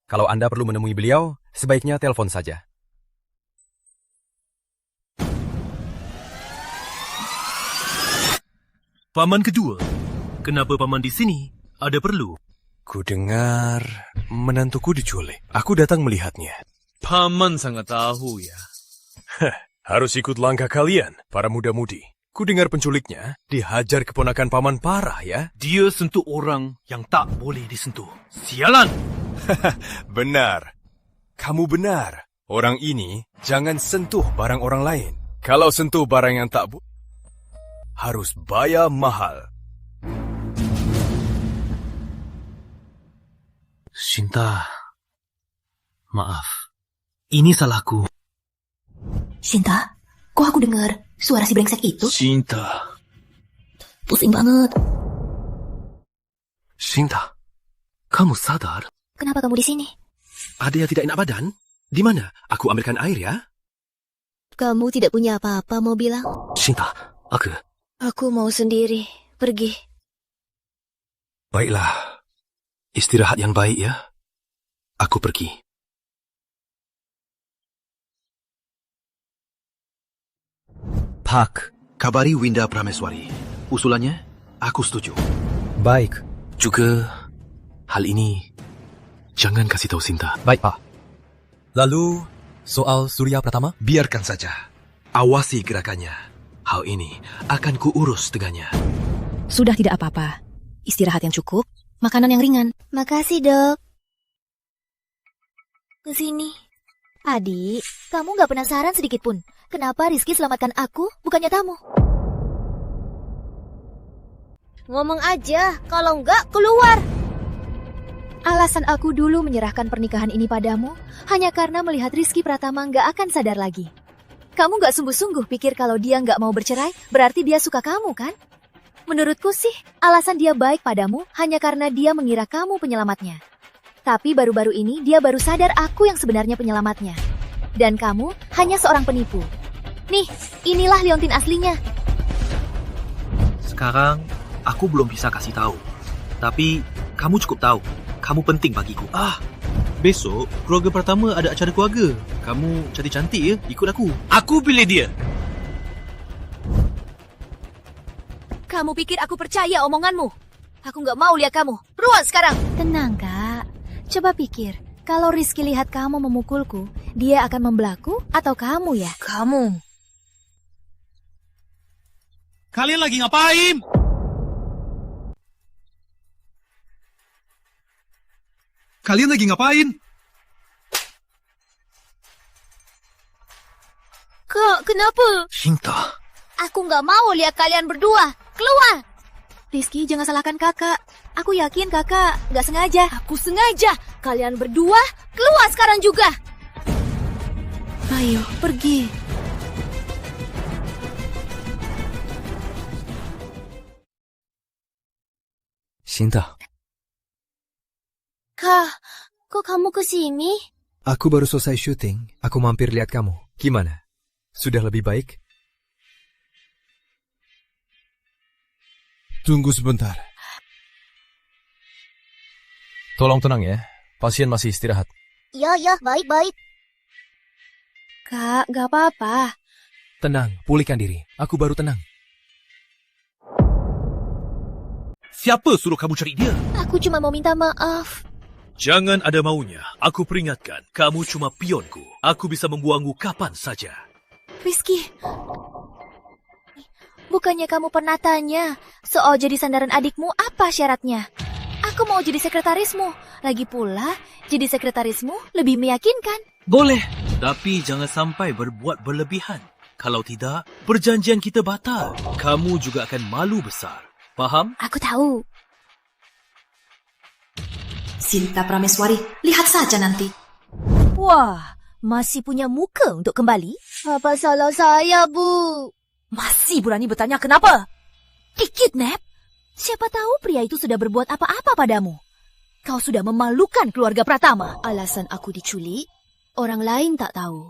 Kalau Anda perlu menemui beliau, sebaiknya telepon saja. Paman kedua, kenapa paman di sini? Ada perlu? Ku dengar menantuku diculik. Aku datang melihatnya. Paman sangat tahu ya. Harus ikut langkah kalian, para muda-mudi. Ku dengar penculiknya dihajar keponakan paman parah ya. Dia sentuh orang yang tak boleh disentuh. Sialan! Benar. Kamu benar. Orang ini jangan sentuh barang orang lain. Kalau sentuh barang yang tak harus bayar mahal. Sinta, maaf. Ini salahku. Sinta, kok aku dengar suara si brengsek itu? Sinta. Pusing banget. Sinta, kamu sadar? Kenapa kamu di sini? Ada yang tidak enak badan? Di mana? Aku ambilkan air ya. Kamu tidak punya apa-apa mau bilang? Sinta, Aku mau sendiri pergi. Baiklah. Istirahat yang baik ya. Aku pergi. Pak, kabari Winda Prameswari. Usulannya, aku setuju. Baik. Juga, hal ini jangan kasih tahu Sinta. Baik, Pak. Lalu, soal Surya Pratama? Biarkan saja. Awasi gerakannya. Hal ini akan kuurus dengannya. Sudah tidak apa-apa. Istirahat yang cukup, makanan yang ringan. Makasih, Dok. Kesini. Adik, kamu gak penasaran sedikit pun? Kenapa Rizky selamatkan aku, bukannya kamu? Ngomong aja, kalau enggak, keluar. Alasan aku dulu menyerahkan pernikahan ini padamu hanya karena melihat Rizky Pratama gak akan sadar lagi. Kamu gak sungguh-sungguh pikir kalau dia gak mau bercerai, berarti dia suka kamu, kan? Menurutku sih, alasan dia baik padamu hanya karena dia mengira kamu penyelamatnya. Tapi baru-baru ini dia baru sadar aku yang sebenarnya penyelamatnya. Dan kamu hanya seorang penipu. Nih, inilah liontin aslinya. Sekarang, aku belum bisa kasih tahu. Tapi, kamu cukup tahu. Kamu penting bagiku. Besok, keluarga pertama ada acara keluarga. Kamu cantik-cantik ya, ikut aku. Aku pilih dia. Kamu pikir aku percaya omonganmu? Aku gak mau lihat kamu. Ruan sekarang. Tenang, Kak. Coba pikir, kalau Rizky lihat kamu memukulku, dia akan membelaku atau kamu ya? Kamu. Kalian lagi ngapain? Kalian lagi ngapain? Kak, kenapa? Sinta. Aku gak mau lihat kalian berdua. Keluar! Rizky, jangan salahkan kakak. Aku yakin kakak gak sengaja. Aku sengaja. Kalian berdua, keluar sekarang juga. Ayo, pergi. Sinta. Kak, kok kamu kesini? Aku baru selesai syuting. Aku mampir lihat kamu. Gimana? Sudah lebih baik? Tunggu sebentar. Tolong tenang ya. Pasien masih istirahat. Ya, baik-baik. Kak, gak apa-apa. Tenang, pulihkan diri. Aku baru tenang. Siapa suruh kamu cari dia? Aku cuma mau minta maaf. Jangan ada maunya. Aku peringatkan, kamu cuma pionku. Aku bisa membuangmu kapan saja. Rizky, bukannya kamu pernah tanya soal jadi sandaran adikmu apa syaratnya? Aku mau jadi sekretarismu. Lagi pula, jadi sekretarismu lebih meyakinkan. Boleh, tapi jangan sampai berbuat berlebihan. Kalau tidak, perjanjian kita batal. Kamu juga akan malu besar. Faham? Aku tahu. Sinta Prameswari, lihat saja nanti. Wah, masih punya muka untuk kembali? Apa salah saya, Bu? Masih berani bertanya kenapa? Dikidnap? Siapa tahu pria itu sudah berbuat apa-apa padamu. Kau sudah memalukan keluarga Pratama. Alasan aku diculik, orang lain tak tahu.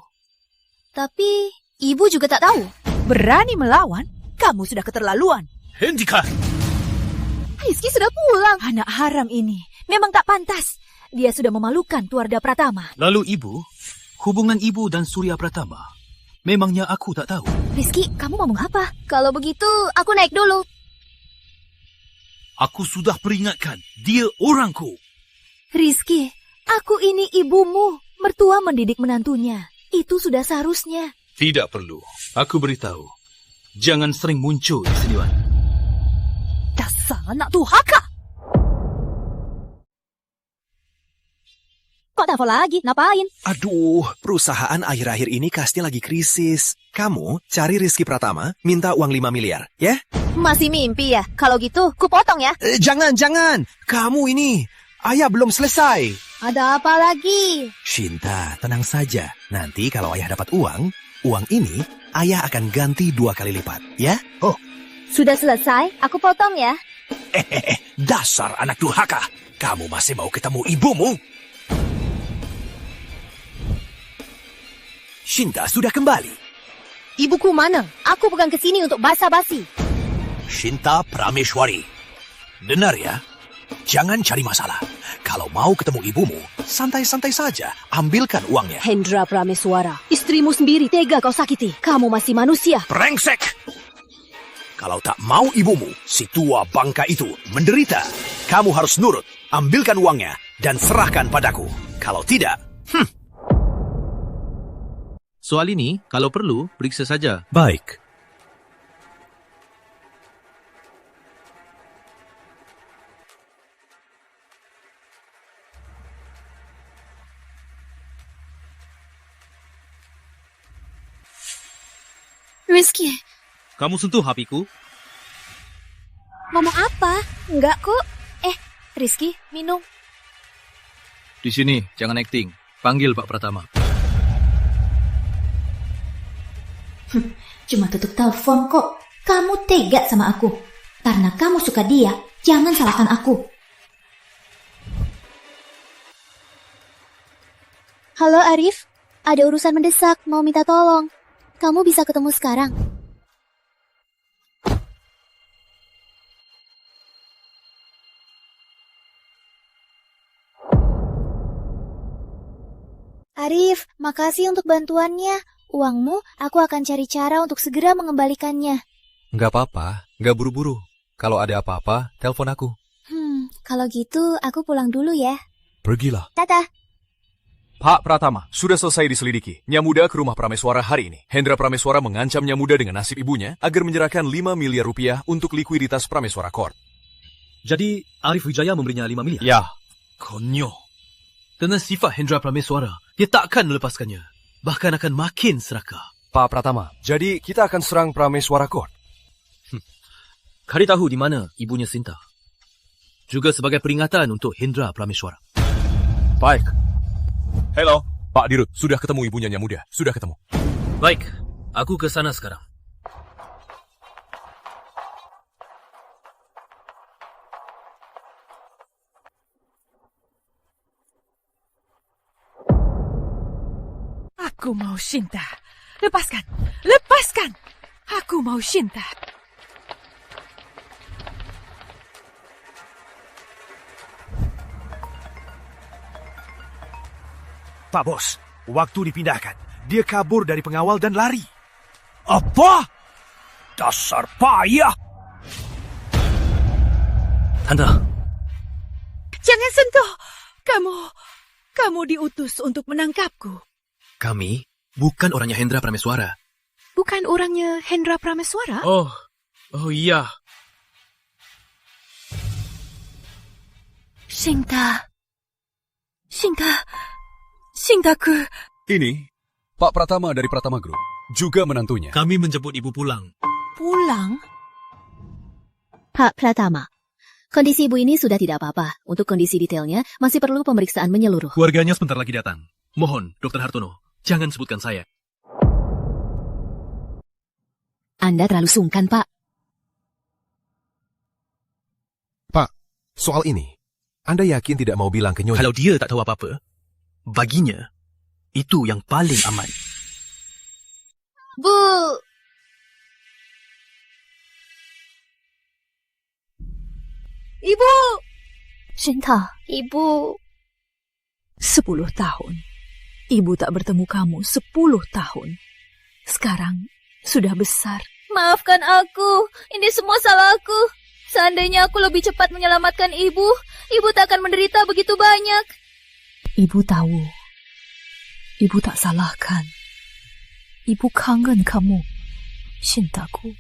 Tapi ibu juga tak tahu. Berani melawan? Kamu sudah keterlaluan. Hentikan! Rizky sudah pulang. Anak haram ini memang tak pantas. Dia sudah memalukan keluarga Pratama. Lalu ibu, hubungan ibu dan Surya Pratama, memangnya aku tak tahu. Rizky, kamu ngomong apa? Kalau begitu, aku naik dulu. Aku sudah peringatkan, dia orangku. Rizky, aku ini ibumu. Mertua mendidik menantunya. Itu sudah seharusnya. Tidak perlu. Aku beritahu. Jangan sering muncul di sini, Wan. Dasar anak durhaka! Kok telepon lagi? Ngapain? Aduh, perusahaan akhir-akhir ini kasnya lagi krisis. Kamu cari Rizky Pratama, minta uang 5 miliar, ya? Masih mimpi ya? Kalau gitu, ku potong ya. Jangan. Kamu ini, ayah belum selesai. Ada apa lagi? Shinta, tenang saja. Nanti kalau ayah dapat uang ini, ayah akan ganti 2 kali lipat, ya? Oh. Sudah selesai, aku potong ya. Dasar anak durhaka. Kamu masih mau ketemu ibumu? Shinta sudah kembali. Ibuku mana? Aku bukan kesini untuk basa-basi. Shinta Prameswari. Dengar ya, jangan cari masalah. Kalau mau ketemu ibumu, santai-santai saja. Ambilkan uangnya. Hendra Prameswara, istrimu sendiri tega kau sakiti. Kamu masih manusia. Brengsek! Kalau tak mau ibumu, si tua bangka itu menderita. Kamu harus nurut, ambilkan uangnya, dan serahkan padaku. Kalau tidak, Soal ini, kalau perlu, periksa saja. Baik. Rizky. Kamu sentuh HP-ku? Ngomong apa? Enggak kok. Rizky, minum. Di sini, jangan acting. Panggil Pak Pratama. Cuma tutup telepon kok. Kamu tega sama aku. Karena kamu suka dia, jangan salahkan aku. Halo Arif, ada urusan mendesak, mau minta tolong. Kamu bisa ketemu sekarang. Arif, makasih untuk bantuannya. Uangmu, aku akan cari cara untuk segera mengembalikannya. Nggak apa-apa, nggak buru-buru. Kalau ada apa-apa, telepon aku. Kalau gitu aku pulang dulu ya. Pergilah. Tata. Pak Pratama, sudah selesai diselidiki. Nyamuda ke rumah Prameswara hari ini. Hendra Prameswara mengancam Nyamuda dengan nasib ibunya agar menyerahkan 5 miliar rupiah untuk likuiditas Prameswara Court. Jadi, Arif Wijaya memberinya 5 miliar? Ya. Konyol. Dengan sifat Hendra Prameswara, dia takkan melepaskannya. Bahkan akan makin serakah. Pak Pratama, jadi kita akan serang Prameswara Court. Kari tahu di mana ibunya Sinta. Juga sebagai peringatan untuk Hendra Prameswara. Baik. Halo, Pak Dirut, sudah ketemu ibunya Nyamuda. Sudah ketemu. Baik, aku ke sana sekarang. Aku mau Shinta. Lepaskan. Lepaskan. Aku mau Shinta. Pak Bos, waktu dipindahkan. Dia kabur dari pengawal dan lari. Apa? Dasar payah! Tante. Jangan sentuh. Kamu diutus untuk menangkapku. Kami bukan orangnya Hendra Prameswara. Bukan orangnya Hendra Prameswara? Oh iya. Shintaku. Ini Pak Pratama dari Pratama Group, juga menantunya. Kami menjemput ibu pulang. Pulang? Pak Pratama, kondisi ibu ini sudah tidak apa-apa. Untuk kondisi detailnya, masih perlu pemeriksaan menyeluruh. Keluarganya sebentar lagi datang. Mohon, Dr. Hartono, jangan sebutkan saya. Anda terlalu sungkan, Pak. Pak, soal ini, Anda yakin tidak mau bilang ke Nyonya? Kalau dia tak tahu apa-apa, baginya, itu yang paling aman. Bu! Ibu! Shinta, Ibu. 10 tahun. Ibu tak bertemu kamu 10 tahun. Sekarang sudah besar. Maafkan aku. Ini semua salahku. Seandainya aku lebih cepat menyelamatkan ibu, ibu tak akan menderita begitu banyak. Ibu tahu. Ibu tak salahkan. Ibu kangen kamu, Shintaku.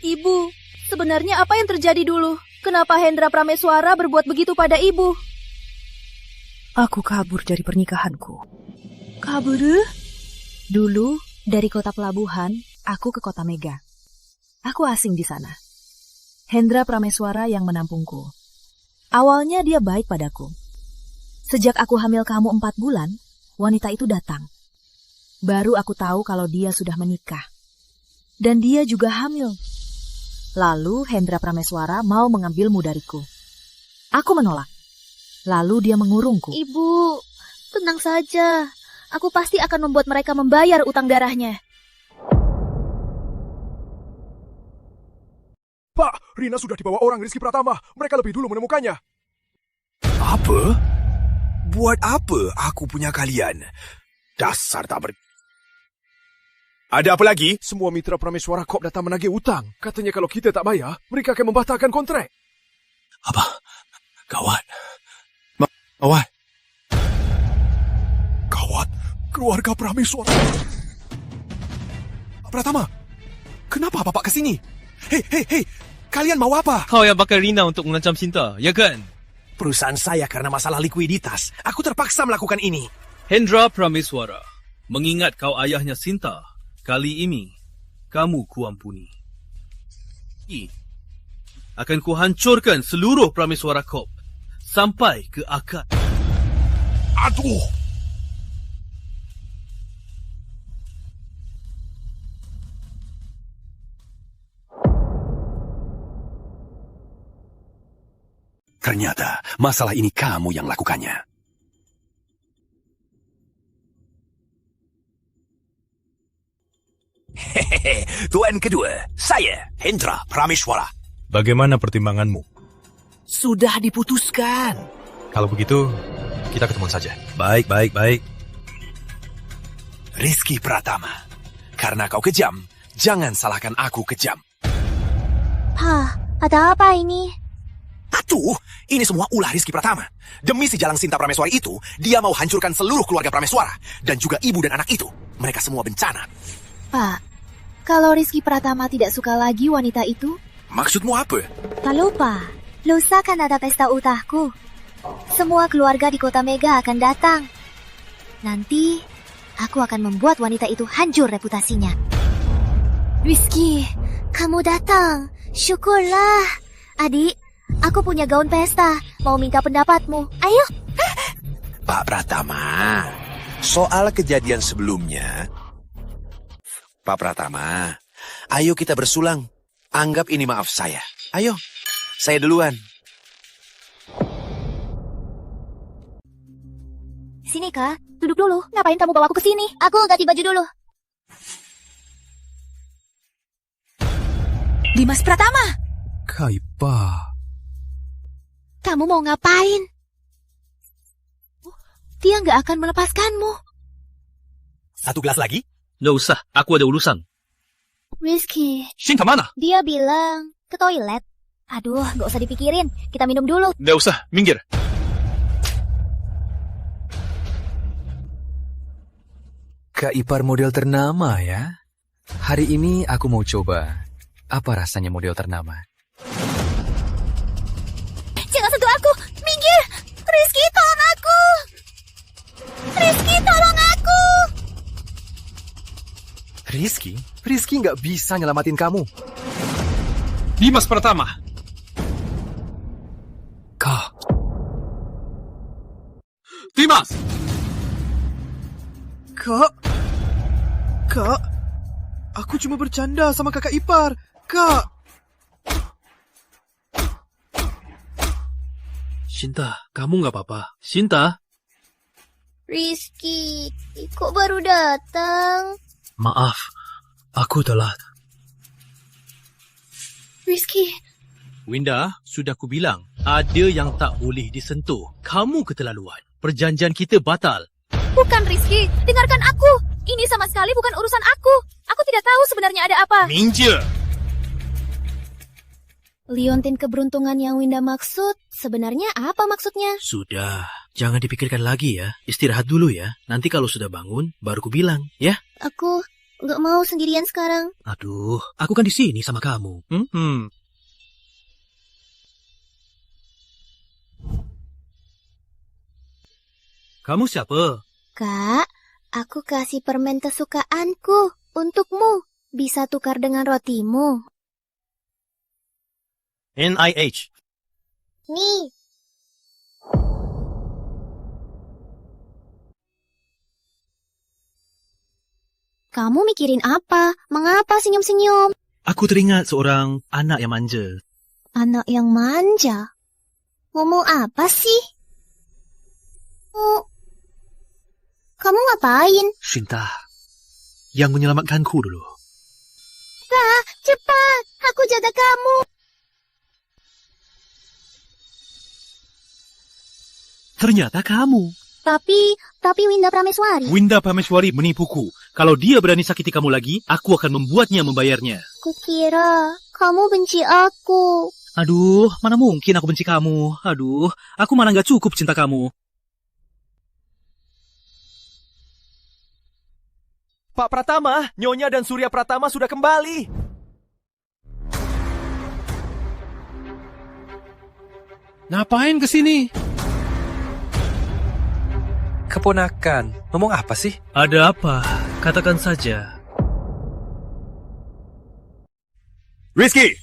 Ibu, sebenarnya apa yang terjadi dulu? Kenapa Hendra Prameswara berbuat begitu pada ibu? Aku kabur dari pernikahanku. Kabur? Dulu, dari kota pelabuhan, aku ke kota Mega. Aku asing di sana. Hendra Prameswara yang menampungku. Awalnya dia baik padaku. Sejak aku hamil kamu 4 bulan, wanita itu datang. Baru aku tahu kalau dia sudah menikah. Dan dia juga hamil. Lalu Hendra Prameswara mau mengambilmu dariku. Aku menolak. Lalu dia mengurungku. Ibu, tenang saja. Aku pasti akan membuat mereka membayar utang darahnya. Pak, Rina sudah dibawa orang Rizky Pratama. Mereka lebih dulu menemukannya. Apa? Buat apa aku punya kalian? Dasar tak ber... Ada apa lagi? Semua mitra Prameswara Corp datang menagih utang. Katanya kalau kita tak bayar, mereka akan membatalkan kontrak. Apa? Gawat. Gawat. Gawat. Keluarga Prameswara. Pratama, kenapa Bapak kesini? Hei, kalian mau apa? Kau yang pakai Rina untuk mengancam Sinta, ya kan? Perusahaan saya karena masalah likuiditas. Aku terpaksa melakukan ini. Hendra Prameswara, mengingat kau ayahnya Sinta, kali ini kamu kuampuni. Akan kuhancurkan seluruh Prameswara Corp sampai ke akar. Aduh! Ternyata masalah ini kamu yang lakukannya. Hehehe, tuan kedua, saya Hendra Prameswara. Bagaimana pertimbanganmu? Sudah diputuskan. Kalau begitu, kita ketemu saja. Baik. Rizky Pratama, karena kau kejam, jangan salahkan aku kejam. Ada apa ini? Aduh, ini semua ulah Rizky Pratama. Demi si Jalang Sinta Prameswari itu, dia mau hancurkan seluruh keluarga Prameswara. Dan juga ibu dan anak itu. Mereka semua bencana. Pak, kalau Rizky Pratama tidak suka lagi wanita itu? Maksudmu apa? Tak lupa, lusa kan ada pesta ultahku. Semua keluarga di kota Mega akan datang. Nanti, aku akan membuat wanita itu hancur reputasinya. Rizky, kamu datang. Syukurlah. Adik, aku punya gaun pesta. Mau minta pendapatmu. Ayo. Pak Pratama, soal kejadian sebelumnya... Pak Pratama, ayo kita bersulang. Anggap ini maaf saya. Ayo, saya duluan. Sini, Kak. Duduk dulu. Ngapain kamu bawa aku ke sini? Aku ganti baju dulu. Dimas Pratama! Kaipa. Kamu mau ngapain? Dia nggak akan melepaskanmu. Satu gelas lagi? Nggak usah, aku ada urusan. Rizky. Shinta mana? Dia bilang ke toilet. Aduh, nggak usah dipikirin. Kita minum dulu. Nggak usah, minggir. Kak Ipar model ternama ya. Hari ini aku mau coba. Apa rasanya model ternama? Jangan sentuh aku. Minggir. Rizky nggak bisa nyelamatin kamu. Dimas Pratama. Kak. Dimas! Kak, aku cuma bercanda sama kakak ipar. Kak. Shinta, kamu nggak apa-apa. Shinta? Rizky, kok baru datang? Maaf, aku telat. Rizky. Winda, sudah ku bilang, ada yang tak boleh disentuh. Kamu keterlaluan. Perjanjian kita batal. Bukan Rizky, dengarkan aku. Ini sama sekali bukan urusan aku. Aku tidak tahu sebenarnya ada apa. Minja! Liontin keberuntungan yang Winda maksud, sebenarnya apa maksudnya? Sudah, jangan dipikirkan lagi ya. Istirahat dulu ya. Nanti kalau sudah bangun, baru ku bilang, ya? Aku nggak mau sendirian sekarang. Aduh, aku kan di sini sama kamu. Kamu siapa? Kak, aku kasih permen kesukaanku untukmu. Bisa tukar dengan rotimu. NIH. Nih. Kamu mikirin apa? Mengapa senyum-senyum? Aku teringat seorang anak yang manja. Anak yang manja? Ngomong apa sih? Oh, kamu ngapain? Shinta, yang menyelamatkanku dulu. Kak, cepat! Aku jaga kamu! Ternyata kamu. Tapi Winda Prameswari. Winda Prameswari menipuku. Kalau dia berani sakiti kamu lagi, aku akan membuatnya membayarnya. Kukira kamu benci aku. Aduh, mana mungkin aku benci kamu. Aduh, aku mana gak cukup cinta kamu. Pak Pratama, Nyonya dan Surya Pratama sudah kembali. Ngapain kesini? Keponakan, ngomong apa sih? Ada apa? Katakan saja. Rizky,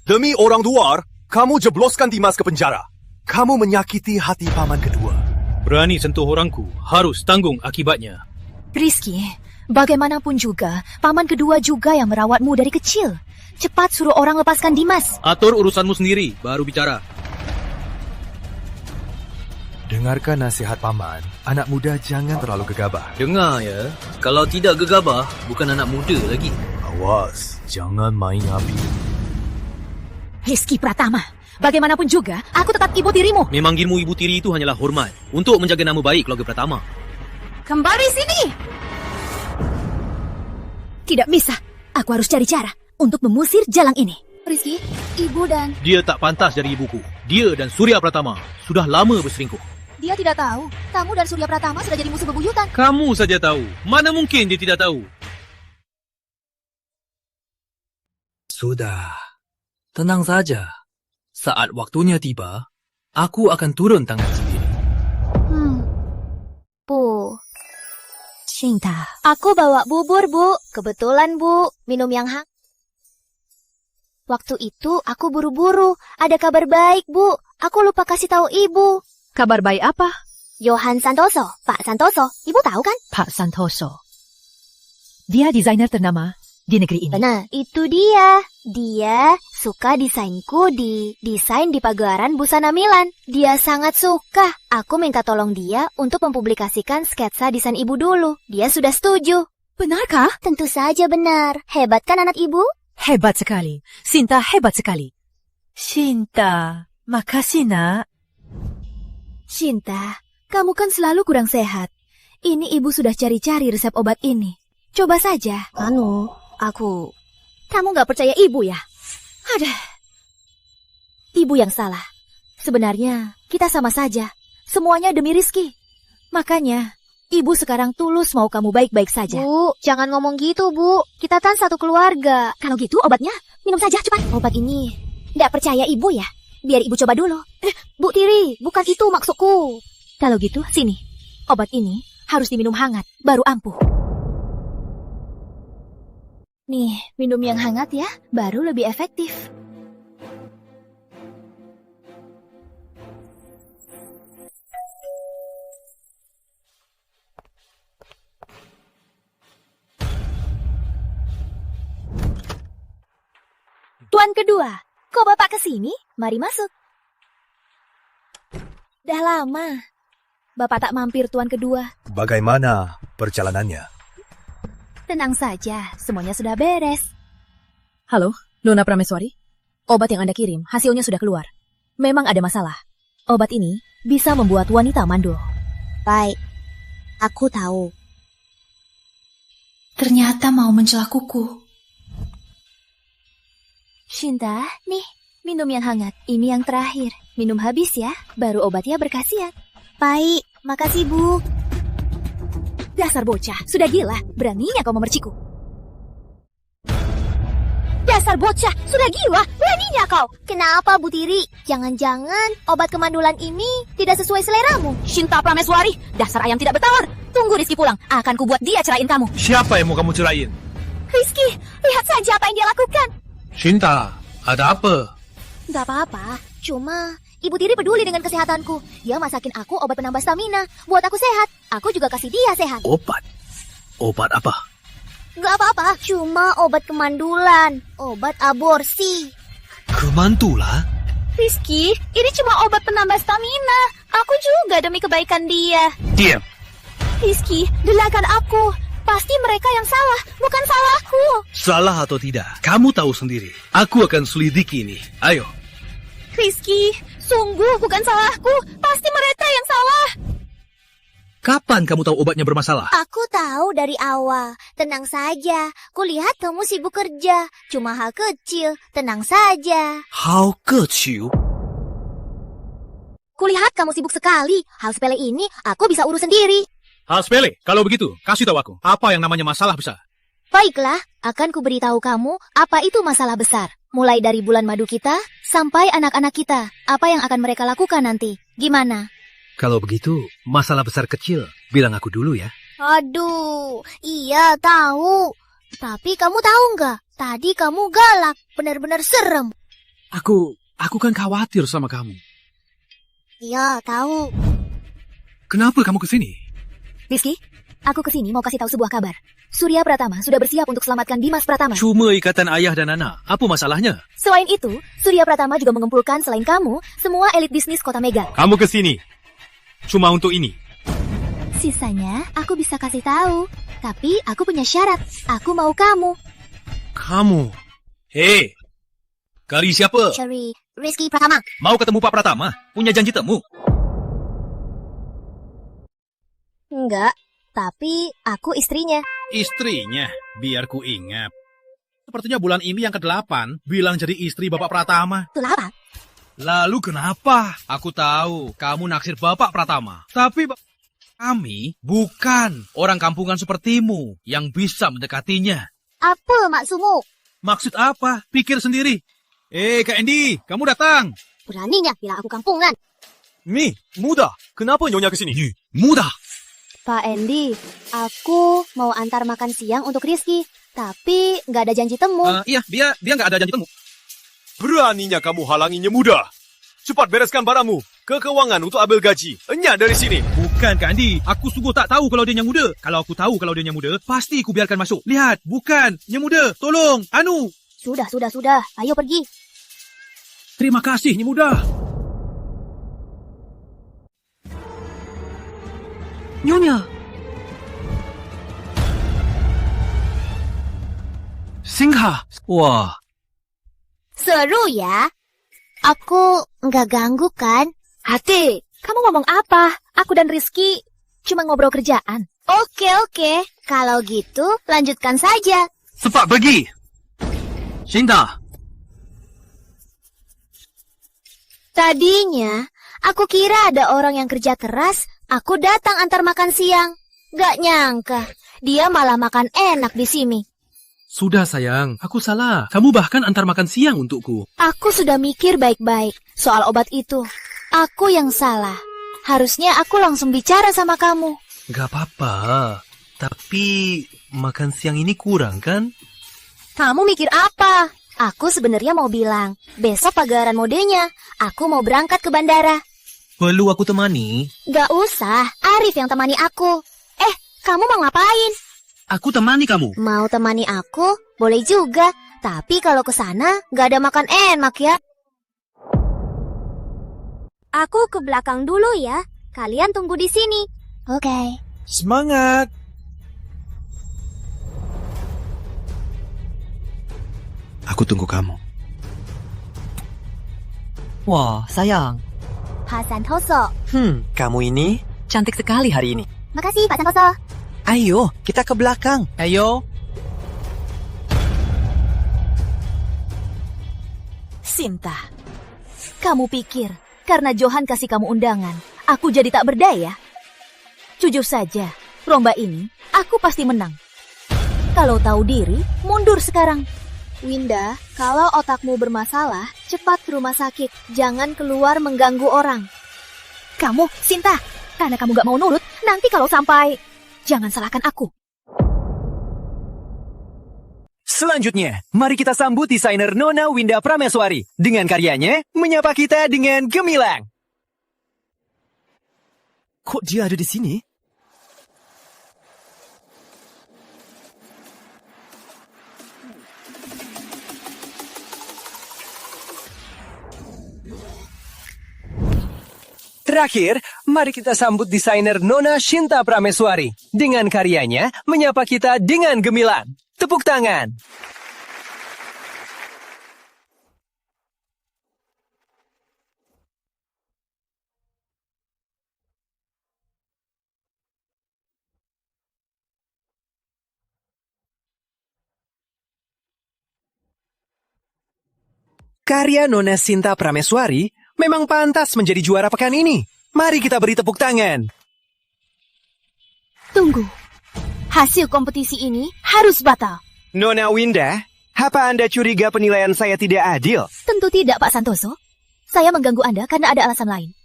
demi orang luar, kamu jebloskan Dimas ke penjara. Kamu menyakiti hati paman kedua. Berani sentuh orangku, harus tanggung akibatnya. Rizky, bagaimanapun juga, paman kedua juga yang merawatmu dari kecil. Cepat suruh orang lepaskan Dimas. Atur urusanmu sendiri, baru bicara. Dengarkan nasihat paman, anak muda jangan terlalu gegabah. Dengar ya, kalau tidak gegabah, bukan anak muda lagi. Awas, jangan main api. Rizky Pratama, bagaimanapun juga, aku tetap ibu tirimu. Memanggilmu ibu tiri itu hanyalah hormat, untuk menjaga nama baik keluarga Pratama. Kembali sini! Tidak bisa, aku harus cari cara untuk mengusir jalang ini. Rizky, ibu dan... Dia tak pantas dari ibuku. Dia dan Surya Pratama sudah lama berselingkuh. Dia tidak tahu, kamu dan Surya Pratama sudah jadi musuh bebuyutan. Kamu saja tahu. Mana mungkin dia tidak tahu? Sudah. Tenang saja. Saat waktunya tiba, aku akan turun tangan sendiri. Bu. Shinta. Aku bawa bubur, Bu. Kebetulan, Bu. Minum yang hangat. Waktu itu aku buru-buru. Ada kabar baik, Bu. Aku lupa kasih tahu Ibu. Kabar baik apa? Johan Santoso. Pak Santoso. Ibu tahu kan? Pak Santoso. Dia desainer ternama di negeri ini. Benar, itu dia. Dia suka desainku di desain di pagelaran busana Milan. Dia sangat suka. Aku minta tolong dia untuk mempublikasikan sketsa desain Ibu dulu. Dia sudah setuju. Benarkah? Tentu saja benar. Hebat kan anak Ibu? Hebat sekali. Shinta hebat sekali. Shinta, makasih nak. Shinta, kamu kan selalu kurang sehat. Ini Ibu sudah cari-cari resep obat ini. Coba saja. Kamu gak percaya Ibu ya? Ada. Ibu yang salah. Sebenarnya kita sama saja. Semuanya demi Rizky. Makanya, Ibu sekarang tulus mau kamu baik-baik saja. Bu, jangan ngomong gitu, Bu. Kita kan satu keluarga. Kalau gitu obatnya, minum saja cepat. Obat ini, gak percaya Ibu ya? Biar Ibu coba dulu. Bu Tiri, bukan itu maksudku. Kalau gitu, sini. Obat ini harus diminum hangat, baru ampuh. Nih, minum yang hangat ya, baru lebih efektif. Tuan kedua, kok Bapak kesini? Mari masuk. Dah lama. Bapak tak mampir Tuan kedua. Bagaimana perjalanannya? Tenang saja, semuanya sudah beres. Halo, Nona Prameswari. Obat yang Anda kirim, hasilnya sudah keluar. Memang ada masalah. Obat ini bisa membuat wanita mandul. Baik, aku tahu. Ternyata mau mencela kuku. Shinta, nih, minum yang hangat. Ini yang terakhir. Minum habis ya, baru obatnya berkhasiat. Baik, makasih Bu. Dasar bocah, sudah gila. Beraninya kau memerciku. Dasar bocah, sudah gila. Beraninya kau. Kenapa Bu Tiri? Jangan-jangan obat kemandulan ini tidak sesuai seleramu. Shinta Prameswari, dasar ayam tidak bertawar. Tunggu Rizky pulang, akan kubuat dia ceraiin kamu. Siapa yang mau kamu cerain? Rizky, lihat saja apa yang dia lakukan. Shinta, ada apa? Gak apa-apa, cuma Ibu Tiri peduli dengan kesehatanku. Dia masakin aku obat penambah stamina, buat aku sehat. Aku juga kasih dia sehat. Obat? Obat apa? Gak apa-apa, cuma obat kemandulan, obat aborsi. Kemandulan? Rizky, ini cuma obat penambah stamina. Aku juga demi kebaikan dia. Diam. Rizky, delakan aku. Pasti mereka yang salah, bukan salahku. Salah atau tidak, kamu tahu sendiri. Aku akan selidiki ini. Ayo. Rizky, sungguh bukan salahku. Pasti mereka yang salah. Kapan kamu tahu obatnya bermasalah? Aku tahu dari awal. Tenang saja, kulihat kamu sibuk kerja. Cuma hal kecil, tenang saja. Hal kecil? Kulihat kamu sibuk sekali. Hal sepele ini aku bisa urus sendiri. Hal sepele, kalau begitu, kasih tahu aku, apa yang namanya masalah besar? Baiklah, akan kuberitahu kamu apa itu masalah besar. Mulai dari bulan madu kita, sampai anak-anak kita. Apa yang akan mereka lakukan nanti? Gimana? Kalau begitu, masalah besar kecil, bilang aku dulu ya. Aduh, iya tahu. Tapi kamu tahu nggak? Tadi kamu galak, benar-benar serem. Aku kan khawatir sama kamu. Iya, tahu. Kenapa kamu kesini? Rizky, aku kesini mau kasih tahu sebuah kabar. Surya Pratama sudah bersiap untuk selamatkan Dimas Pratama. Cuma ikatan ayah dan anak. Apa masalahnya? Selain itu, Surya Pratama juga mengumpulkan selain kamu, semua elit bisnis Kota Mega. Kamu kesini cuma untuk ini. Sisanya aku bisa kasih tahu. Tapi aku punya syarat. Aku mau kamu. Kamu? Hei, Kari siapa? Cari Rizky Pratama. Mau ketemu Pak Pratama? Punya janji temu? Enggak, tapi aku istrinya. Istrinya? Biar ku ingat. Sepertinya bulan ini yang ke-8 bilang jadi istri Bapak Pratama. Itulah apa? Lalu kenapa? Aku tahu kamu naksir Bapak Pratama. Tapi kami bukan orang kampungan sepertimu yang bisa mendekatinya. Apa maksudmu? Maksud apa? Pikir sendiri. Kak Andy, kamu datang. Beraninya bilang aku kampungan. Mi, muda. Kenapa Nyonya kesini? Muda. Pak Andy, aku mau antar makan siang untuk Rizky. Tapi nggak ada janji temu. Iya, dia nggak ada janji temu. Beraninya kamu halanginya muda. Cepat bereskan barangmu. Ke keuangan untuk ambil gaji. Enyak dari sini. Bukan, Kak Andi. Aku sungguh tak tahu kalau dia yang muda. Kalau aku tahu kalau dia yang muda, pasti aku biarkan masuk. Lihat, bukan. Yang muda, tolong. Anu. Sudah. Ayo pergi. Terima kasih, Nyi Muda. Nyonya. Singha. Wah. Seru ya. Aku nggak ganggu kan? Hati, kamu ngomong apa? Aku dan Rizky cuma ngobrol kerjaan. Oke. Kalau gitu, lanjutkan saja. Cepat pergi. Shinta. Tadinya, aku kira ada orang yang kerja keras, aku datang antar makan siang. Gak nyangka, dia malah makan enak di sini. Sudah sayang, aku salah. Kamu bahkan antar makan siang untukku. Aku sudah mikir baik-baik soal obat itu. Aku yang salah. Harusnya aku langsung bicara sama kamu. Gak apa-apa. Tapi makan siang ini kurang kan? Kamu mikir apa? Aku sebenarnya mau bilang, besok pagelaran modenya. Aku mau berangkat ke bandara. Perlu aku temani? Gak usah, Arif yang temani aku. Kamu mau ngapain? Aku temani kamu. Mau temani aku? Boleh juga. Tapi kalau ke sana gak ada makan enak ya. Aku ke belakang dulu ya. Kalian tunggu di sini. Oke. Semangat! Aku tunggu kamu. Wah, sayang. Pak Santoso. Kamu ini cantik sekali hari ini. Makasih Pak Santoso. Ayo, kita ke belakang. Ayo. Sinta, kamu pikir karena Johan kasih kamu undangan, aku jadi tak berdaya? Jujur saja, lomba ini aku pasti menang. Kalau tahu diri, mundur sekarang. Winda, kalau otakmu bermasalah, cepat ke rumah sakit. Jangan keluar mengganggu orang. Kamu, Sinta, karena kamu gak mau nurut, nanti kalau sampai... Jangan salahkan aku. Selanjutnya, mari kita sambut desainer Nona Winda Prameswari dengan karyanya Menyapa Kita dengan Gemilang. Kok dia ada di sini? Terakhir, mari kita sambut desainer Nona Shinta Prameswari dengan karyanya Menyapa Kita dengan Gemilang. Tepuk tangan. Karya Nona Shinta Prameswari memang pantas menjadi juara pekan ini. Mari kita beri tepuk tangan. Tunggu. Hasil kompetisi ini harus batal. Nona Winda, apa Anda curiga penilaian saya tidak adil? Tentu tidak, Pak Santoso. Saya mengganggu Anda karena ada alasan lain.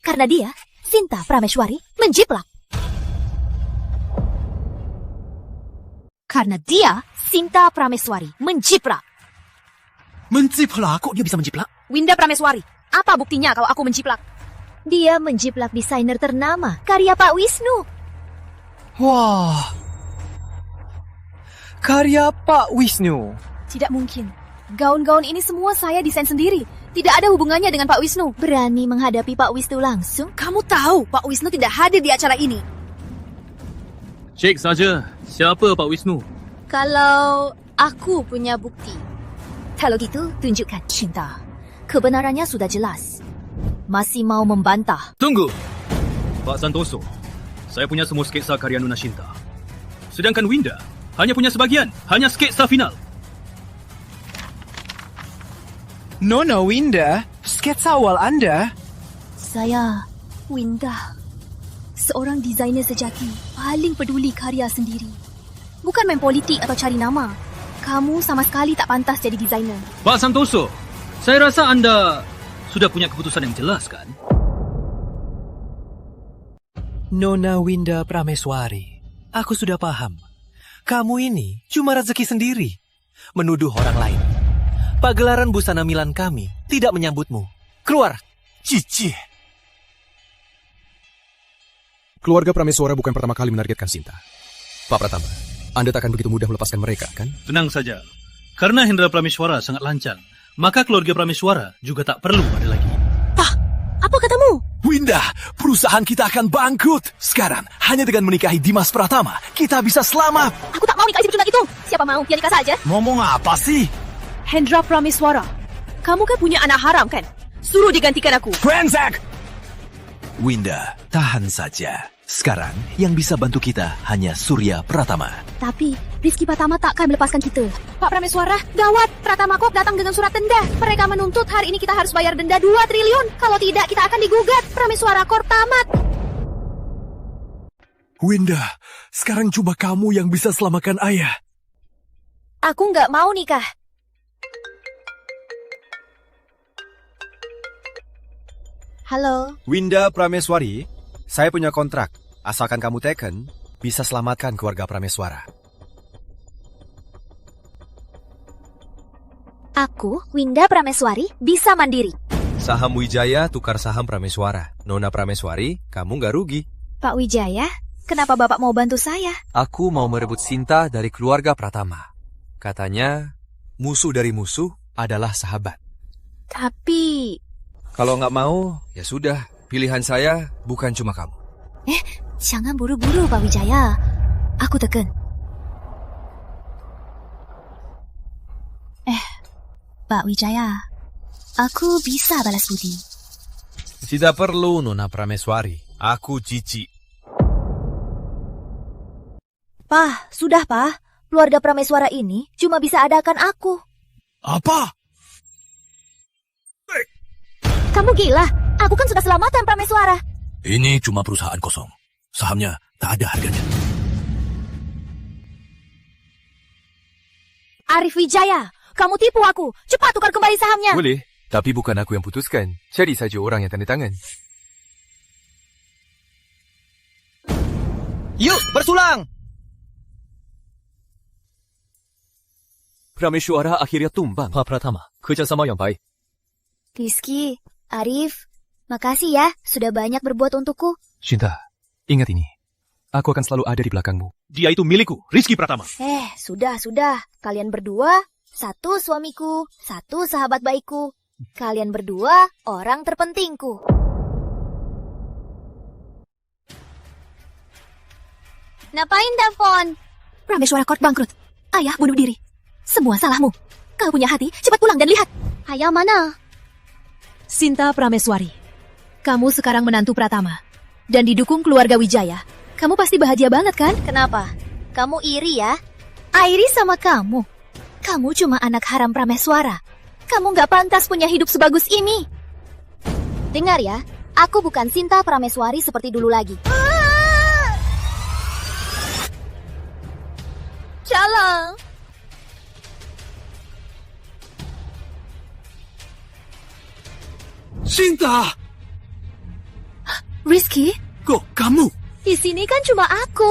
Karena dia, Shinta Prameswari, menjiplak. Karena dia, Shinta Prameswari, menjiplak. Menjiplak? Kok dia bisa menjiplak? Winda Prameswari, apa buktinya kalau aku menjiplak? Dia menjiplak desainer ternama, karya Pak Wisnu. Wah, karya Pak Wisnu. Tidak mungkin. Gaun-gaun ini semua saya desain sendiri. Tidak ada hubungannya dengan Pak Wisnu. Berani menghadapi Pak Wisnu langsung? Kamu tahu Pak Wisnu tidak hadir di acara ini. Cek saja, siapa Pak Wisnu? Kalau aku punya bukti. Kalau gitu, tunjukkan. Cinta, kebenarannya sudah jelas. Masih mau membantah? Tunggu, Pak Santoso. Saya punya semua sketsa karya Nona Shinta. Sedangkan Winda hanya punya sebagian, hanya sketsa final. Nona Winda, sketsa awal Anda? Saya, Winda, seorang desainer sejati, paling peduli karya sendiri. Bukan main politik atau cari nama. Kamu sama sekali tak pantas jadi desainer. Pak Santoso, saya rasa Anda sudah punya keputusan yang jelas, kan? Nona Winda Prameswari, aku sudah paham. Kamu ini cuma rezeki sendiri. Menuduh orang lain. Pagelaran busana Milan kami tidak menyambutmu. Keluar! Cici. Keluarga Prameswara bukan pertama kali menargetkan Sinta. Pak Pratama, Anda tak akan begitu mudah melepaskan mereka, kan? Tenang saja. Karena Hendra Prameswara sangat lancang, maka keluarga Prameswara juga tak perlu ada lagi. Pak, apa katamu? Winda, perusahaan kita akan bangkrut. Sekarang, hanya dengan menikahi Dimas Pratama, kita bisa selamat. Aku tak mau nikah si pecundang itu. Siapa mau, dia nikah saja. Ngomong apa sih? Hendra Prameswara, kamu kan punya anak haram, kan? Suruh digantikan aku. Transact! Winda, tahan saja. Sekarang, yang bisa bantu kita hanya Surya Pratama. Tapi, Rizky Pratama tak akan melepaskan kita. Pak Prameswara, gawat. Pratama Corp datang dengan surat denda. Mereka menuntut hari ini kita harus bayar denda 2 triliun. Kalau tidak, kita akan digugat. Prameswara Corp tamat. Winda, sekarang cuma kamu yang bisa selamatkan ayah. Aku nggak mau nikah. Halo. Winda Prameswari, saya punya kontrak. Asalkan kamu teken, bisa selamatkan keluarga Prameswara. Aku, Winda Prameswari, bisa mandiri. Saham Wijaya tukar saham Prameswara. Nona Prameswari, kamu nggak rugi. Pak Wijaya, kenapa Bapak mau bantu saya? Aku mau merebut Sinta dari keluarga Pratama. Katanya, musuh dari musuh adalah sahabat. Tapi... Kalau nggak mau, ya sudah. Pilihan saya bukan cuma kamu. Jangan buru-buru, Pak Wijaya. Aku tekan. Pak Wijaya, aku bisa balas budi. Tidak perlu, Nona Prameswari. Aku jijik. Pah, sudah, Pah. Keluarga Prameswara ini cuma bisa adakan aku. Apa? Kamu gila? Aku kan sudah selamatan Prameswara. Ini cuma perusahaan kosong. Sahamnya tak ada harganya. Arif Wijaya, kamu tipu aku. Cepat tukar kembali sahamnya. Boleh, tapi bukan aku yang putuskan. Cari saja orang yang tanda tangan. Yuk, bersulang! Prameswara akhirnya tumbang. Pak Pratama, kerjasama yang baik. Rizky, Arif, makasih ya sudah banyak berbuat untukku. Cinta, ingat ini. Aku akan selalu ada di belakangmu. Dia itu milikku, Rizky Pratama. Sudah. Kalian berdua, satu suamiku, satu sahabat baikku. Kalian berdua, orang terpentingku. Ngapain, Davon? Prameswara Court bangkrut. Ayah bunuh diri. Semua salahmu. Kau punya hati, cepat pulang dan lihat. Ayah mana? Sinta Prameswari, kamu sekarang menantu Pratama. Dan didukung keluarga Wijaya. Kamu pasti bahagia banget kan? Kenapa? Kamu iri ya? Iri sama kamu. Kamu cuma anak haram Prameswara. Kamu gak pantas punya hidup sebagus ini. Dengar ya, aku bukan Sinta Prameswari seperti dulu lagi. Jalan. Sinta! Rizky? Kok kamu? Di sini kan cuma aku.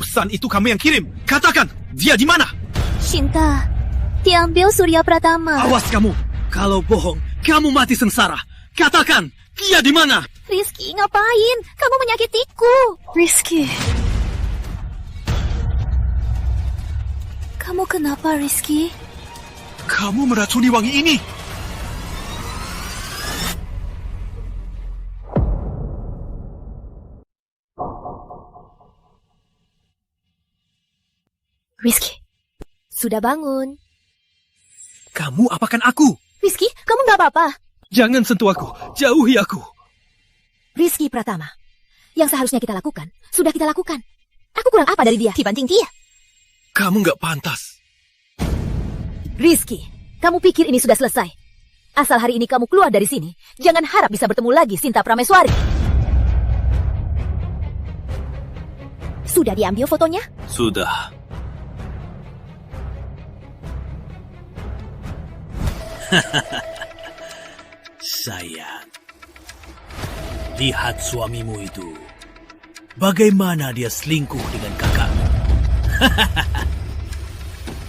Pesan itu kamu yang kirim. Katakan, dia di mana? Sinta, diambil Surya Pratama. Awas kamu. Kalau bohong, kamu mati sengsara. Katakan, dia di mana? Rizky, ngapain? Kamu menyakitiku. Rizky. Kamu kenapa, Rizky? Kamu meracuni wangi ini. Rizky, sudah bangun. Kamu apakan aku? Rizky, kamu gak apa-apa? Jangan sentuh aku, jauhi aku. Rizky Pratama, yang seharusnya kita lakukan, sudah kita lakukan. Aku kurang apa dari dia dibanding dia? Kamu gak pantas. Rizky, kamu pikir ini sudah selesai? Asal hari ini kamu keluar dari sini, jangan harap bisa bertemu lagi Sinta Prameswari. Sudah diambil fotonya? Sudah. Sayang, lihat suamimu itu. Bagaimana dia selingkuh dengan kakakmu?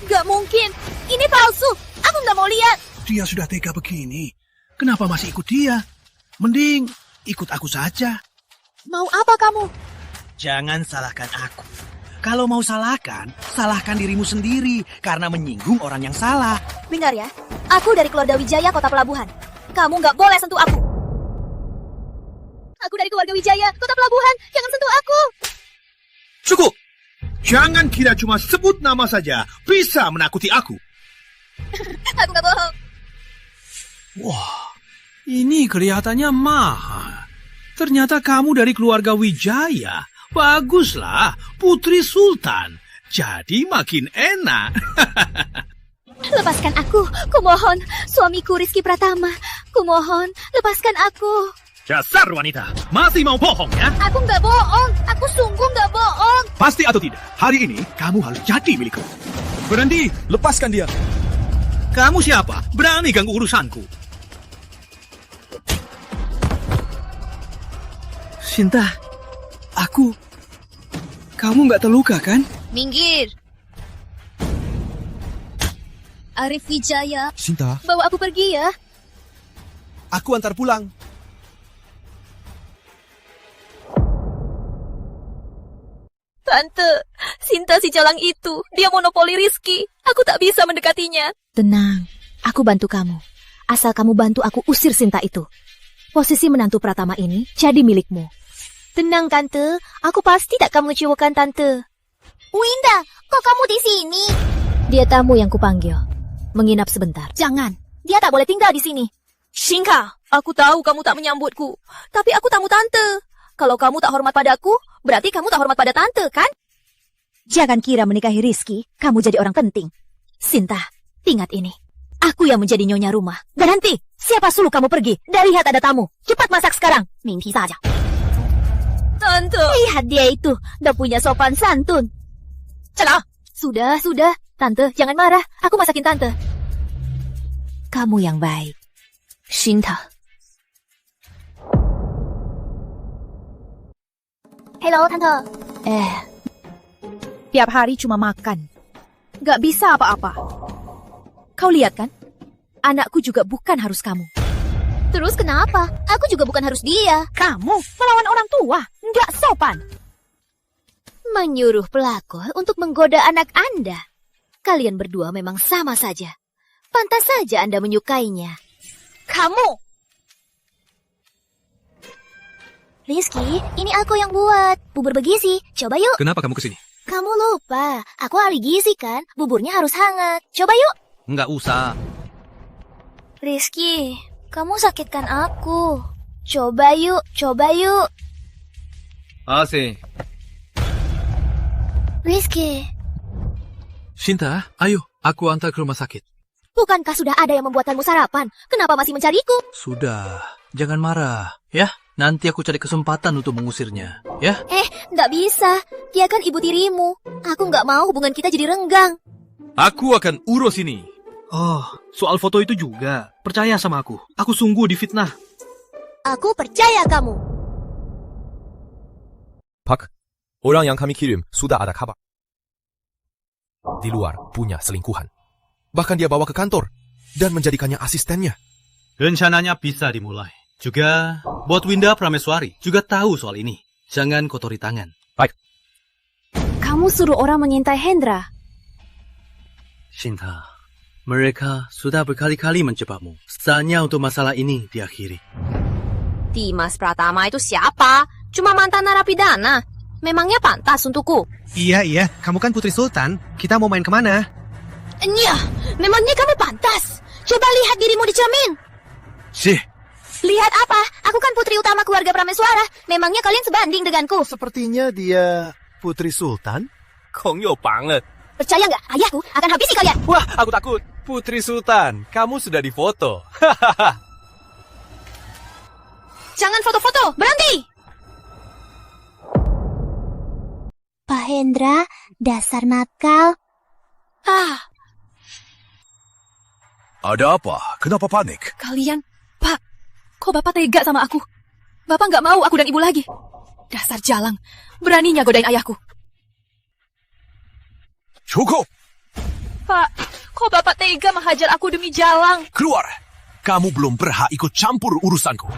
Gak mungkin, ini palsu. Aku gak mau lihat. Dia sudah tega begini. Kenapa masih ikut dia? Mending ikut aku saja. Mau apa kamu? Jangan salahkan aku. Kalau mau salahkan dirimu sendiri karena menyinggung orang yang salah. Dengar ya, aku dari keluarga Wijaya Kota Pelabuhan. Kamu nggak boleh sentuh aku. Aku dari keluarga Wijaya Kota Pelabuhan. Jangan sentuh aku. Cukup. Jangan kira cuma sebut nama saja bisa menakuti aku. Aku nggak bohong. Wah, ini kelihatannya mahal. Ternyata kamu dari keluarga Wijaya. Baguslah, Putri Sultan. Jadi makin enak. Lepaskan aku, kumohon. Suamiku Rizky Pratama. Kumohon, lepaskan aku. Dasar wanita, masih mau bohong ya? Aku nggak bohong. Aku sungguh nggak bohong. Pasti atau tidak, hari ini kamu harus jadi milikku. Berhenti, lepaskan dia. Kamu siapa? Berani ganggu urusanku. Sinta, kamu nggak terluka kan? Minggir. Arif Wijaya. Sinta, Bawa aku pergi ya. aku antar pulang. Tante, Sinta si jalang itu. Dia monopoli Rizky. Aku tak bisa mendekatinya. Tenang, aku bantu kamu. Asal kamu bantu aku usir Sinta itu. Posisi menantu Pratama ini jadi milikmu. Tenang, Tante. Aku pasti tak akan mengecewakan Tante. Winda, kok kamu di sini? Dia tamu yang kupanggil. Menginap sebentar. Jangan. Dia tak boleh tinggal di sini. Shinka, aku tahu kamu tak menyambutku. Tapi aku tamu Tante. Kalau kamu tak hormat padaku, berarti kamu tak hormat pada Tante, kan? Jangan kira menikahi Rizky, kamu jadi orang penting. Sinta, ingat ini. Aku yang menjadi nyonya rumah. Dan nanti, siapa suruh kamu pergi? Dari lihat ada tamu. Cepat masak sekarang. Mimpi saja. Tante. Lihat dia itu. Dah punya sopan santun. Celah. Sudah. Tante, jangan marah. Aku masakin Tante. Kamu yang baik. Shinta. Hello, Tante. Tiap hari cuma makan. Gak bisa apa-apa. Kau lihat kan? Anakku juga bukan harus kamu. Terus kenapa? Aku juga bukan harus dia. Kamu melawan orang tua. Gak sopan. Menyuruh pelakor untuk menggoda anak Anda. Kalian berdua memang sama saja. Pantas saja Anda menyukainya. Kamu. Rizky, ini aku yang buat. Bubur bergizi. Coba yuk. Kenapa kamu kesini? Kamu lupa. Aku ahli gizi kan. Buburnya harus hangat. Coba yuk. Nggak usah. Rizky, kamu sakitkan aku. Coba yuk. Asih. Rizky. Shinta, ayo, aku antar ke rumah sakit. Bukankah sudah ada yang membuatkanmu sarapan? Kenapa masih mencariku? Sudah, jangan marah, ya. Nanti aku cari kesempatan untuk mengusirnya, ya. Nggak bisa. Dia kan ibu tirimu. Aku nggak mau hubungan kita jadi renggang. Aku akan urus ini. Oh, soal foto itu juga. Percaya sama aku. Aku sungguh difitnah. Aku percaya kamu. Pak, orang yang kami kirim sudah ada kabar. Di luar punya selingkuhan. Bahkan dia bawa ke kantor dan menjadikannya asistennya. Rencananya bisa dimulai. Juga buat Winda Prameswari juga tahu soal ini. Jangan kotori tangan. Baik. Kamu suruh orang mengintai Hendra. Shinta, mereka sudah berkali-kali menjebakmu. Saatnya untuk masalah ini diakhiri. Dimas Pratama itu siapa? Cuma mantan narapidana. Memangnya pantas untukku? Iya. Kamu kan Putri Sultan. Kita mau main kemana? Nyah, memangnya kamu pantas? Coba lihat dirimu di cermin. Lihat apa? Aku kan putri utama keluarga Prameswara. Memangnya kalian sebanding denganku? Sepertinya dia Putri Sultan. Kongyo banget. Percaya nggak? Ayahku akan habisi kalian. Wah, aku takut. Putri Sultan, kamu sudah difoto. Jangan foto-foto, berhenti! Pak Hendra, dasar nakal. Ada apa? Kenapa panik? Kalian, Pak, kok Bapak tega sama aku? Bapak nggak mau aku dan Ibu lagi. Dasar jalang, beraninya godain ayahku. Cukup! Pak, kok Bapak tega menghajar aku demi jalang? Keluar! Kamu belum berhak ikut campur urusanku.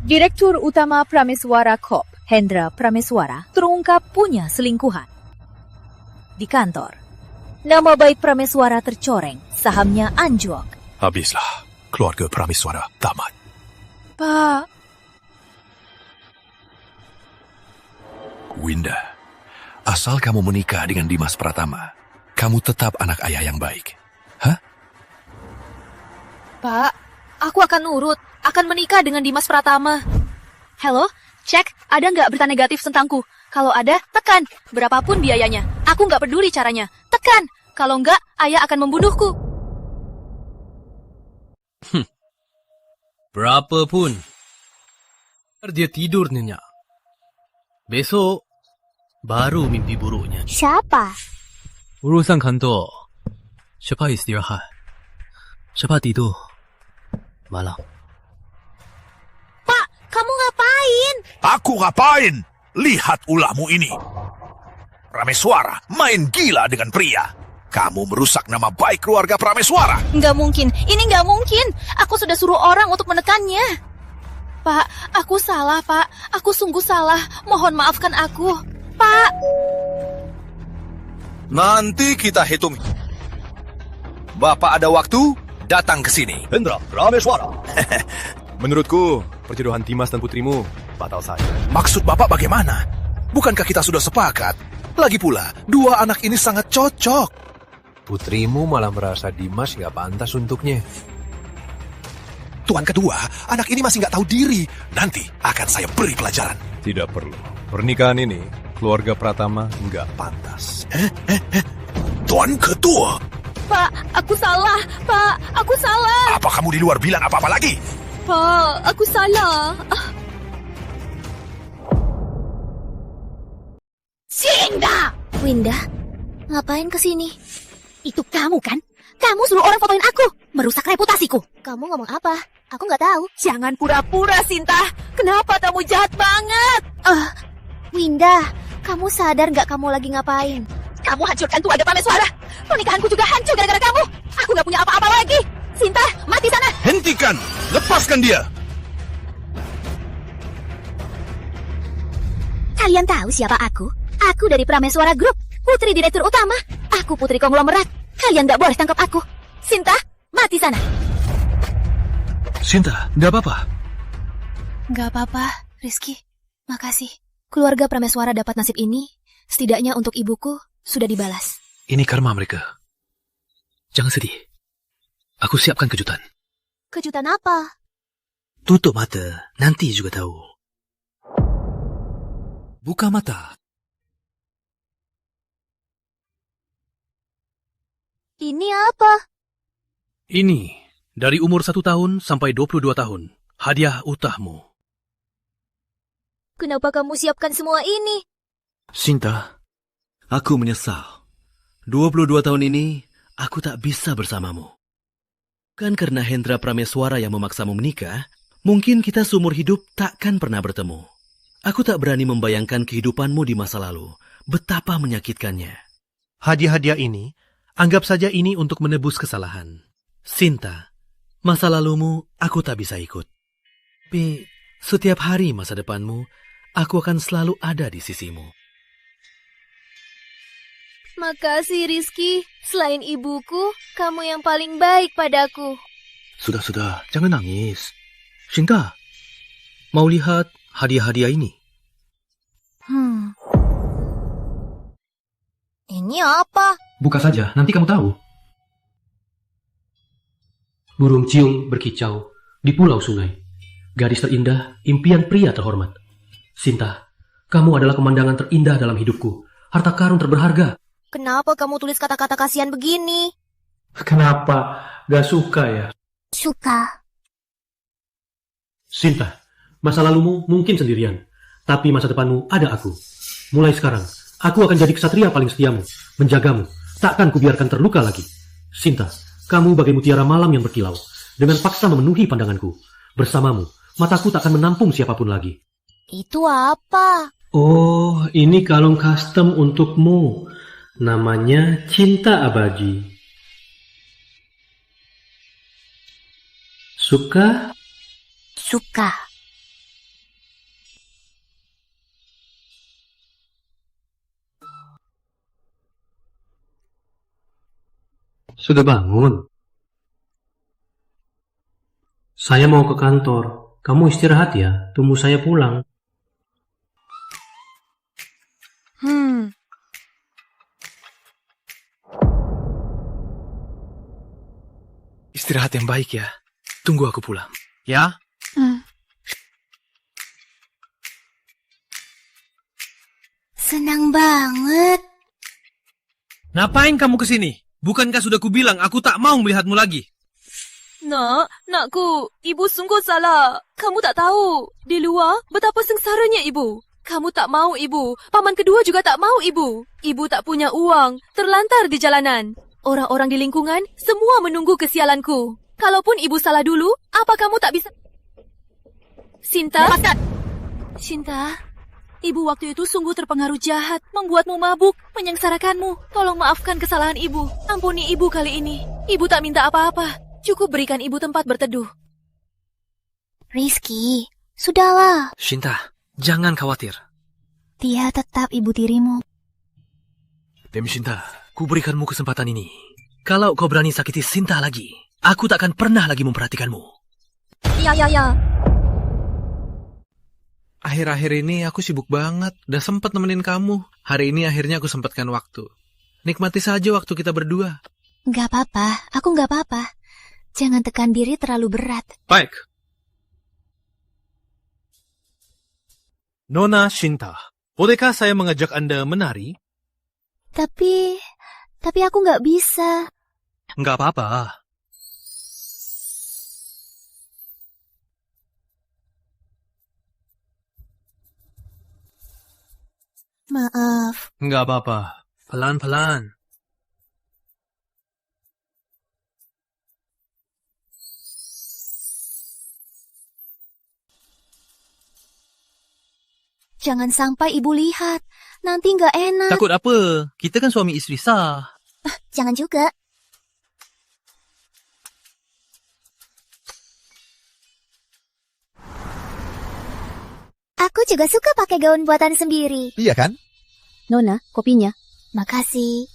Direktur Utama Prameswara Corp, Hendra Prameswara, terungkap punya selingkuhan. Di kantor, nama baik Prameswara tercoreng, sahamnya anjlok. Habislah. Keluarga Prameswara tamat. Pak. Winda, asal kamu menikah dengan Dimas Pratama, kamu tetap anak ayah yang baik. Hah? Pak, aku akan nurut. Akan menikah dengan Dimas Pratama. Halo, cek, ada nggak berita negatif tentangku? Kalau ada, tekan. Berapapun biayanya. Aku nggak peduli caranya. Tekan. Kalau nggak, ayah akan membunuhku. Berapapun. Dia tidur, Nyonya. Besok, baru mimpi buruknya. Siapa? Urusan kantor. Cepat istirahat. Cepat tidur. Malam. Pak, kamu ngapain? Aku ngapain? Lihat ulahmu ini. Prameswara main gila dengan pria. Kamu merusak nama baik keluarga Prameswara. Nggak mungkin, ini nggak mungkin. Aku sudah suruh orang untuk menekannya. Pak, aku salah, Pak. Aku sungguh salah. Mohon maafkan aku. Pak. Nanti kita hitung. Bapak ada waktu, datang ke sini. Hendra Prameswara. Menurutku, perjodohan Dimas dan putrimu batal saja. Maksud Bapak bagaimana? Bukankah kita sudah sepakat? Lagi pula, dua anak ini sangat cocok. Putrimu malah merasa Dimas nggak pantas untuknya. Tuan kedua, anak ini masih nggak tahu diri. Nanti akan saya beri pelajaran. Tidak perlu. Pernikahan ini, keluarga Pratama nggak pantas. Tuan ketua. Pak, aku salah. Pak, aku salah. Apa kamu di luar bilang apa-apa lagi? Pak, aku salah. Sinda! Winda, ngapain kesini? Itu kamu kan? Kamu suruh orang fotoin aku, merusak reputasiku. Kamu ngomong apa? Aku nggak tahu. Jangan pura-pura, Sinta. Kenapa kamu jahat banget? Winda, kamu sadar nggak kamu lagi ngapain? Kamu hancurkan keluarga Prameswara. Pernikahanku juga hancur gara-gara kamu. Aku nggak punya apa-apa lagi. Sinta, mati sana. Hentikan! Lepaskan dia! Kalian tahu siapa aku? Aku dari Prameswara Group, putri direktur utama. Aku putri konglomerat. Kalian nggak boleh tangkap aku. Sinta, mati sana. Sinta, nggak apa-apa. Nggak apa-apa, Rizky. Makasih. Keluarga Prameswara dapat nasib ini. Setidaknya untuk ibuku sudah dibalas. Ini karma mereka. Jangan sedih. Aku siapkan kejutan. Kejutan apa? Tutup mata, nanti juga tahu. Buka mata. Ini apa? Ini, dari umur 1 tahun sampai 22 tahun, hadiah utahmu. Kenapa kamu siapkan semua ini? Sinta, aku menyesal. 22 tahun ini, aku tak bisa bersamamu. Kan karena Hendra Prameswara yang memaksamu menikah, mungkin kita seumur hidup takkan pernah bertemu. Aku tak berani membayangkan kehidupanmu di masa lalu. Betapa menyakitkannya. Hadiah-hadiah ini, anggap saja ini untuk menebus kesalahan. Sinta, masa lalumu aku tak bisa ikut. Tapi setiap hari masa depanmu, aku akan selalu ada di sisimu. Makasih, Rizky. Selain ibuku, kamu yang paling baik padaku. Sudah, jangan nangis. Sinta, mau lihat hadiah-hadiah ini? Ini apa? Buka saja, nanti kamu tahu. Burung ciung berkicau di pulau sungai. Gadis terindah, impian pria terhormat. Sinta, kamu adalah pemandangan terindah dalam hidupku. Harta karun terberharga. Kenapa kamu tulis kata-kata kasihan begini? Kenapa? Gak suka ya? Suka. Sinta, masa lalumu mungkin sendirian. Tapi masa depanmu ada aku. Mulai sekarang, aku akan jadi ksatria paling setiamu. Menjagamu. Takkan kubiarkan terluka lagi. Sinta, kamu bagai mutiara malam yang berkilau. Dengan paksa memenuhi pandanganku. Bersamamu, mataku takkan menampung siapapun lagi. Itu apa? Oh, ini kalung custom untukmu. Namanya Cinta Abadi. Suka? Suka. Sudah bangun? Saya mau ke kantor. Kamu istirahat ya, tunggu saya pulang. Istirahat yang baik ya. Tunggu aku pulang. Ya? Senang banget. Ngapain kamu kesini? Bukankah sudah kubilang aku tak mau melihatmu lagi? Nakku, ibu sungguh salah. Kamu tak tahu, di luar betapa sengsaranya ibu. Kamu tak mau ibu, paman kedua juga tak mau ibu. Ibu tak punya uang, terlantar di jalanan. Orang-orang di lingkungan semua menunggu kesialanku. Kalaupun ibu salah dulu, apa kamu tak bisa... Sinta? Lepaskan! Sinta, Ibu waktu itu sungguh terpengaruh jahat, membuatmu mabuk, menyengsarakanmu. Tolong maafkan kesalahan ibu. Ampuni ibu kali ini. Ibu tak minta apa-apa. Cukup berikan ibu tempat berteduh. Rizky, sudahlah. Shinta, jangan khawatir. Dia tetap ibu tirimu. Dem Shinta, ku berikanmu kesempatan ini. Kalau kau berani sakiti Sinta lagi, aku tak akan pernah lagi memperhatikanmu. Ya. Akhir-akhir ini aku sibuk banget. Udah sempat nemenin kamu. Hari ini akhirnya aku sempatkan waktu. Nikmati saja waktu kita berdua. Gak apa-apa, aku gak apa-apa. Jangan tekan diri terlalu berat. Baik. Nona Shinta, bolehkah saya mengajak Anda menari? Tapi aku gak bisa. Nggak apa-apa. Maaf. Nggak apa-apa. Pelan-pelan. Jangan sampai ibu lihat. Nanti nggak enak. Takut apa? Kita kan suami istri sah. Jangan juga. Aku juga suka pakai gaun buatan sendiri. Iya kan? Nona, kopinya. Makasih.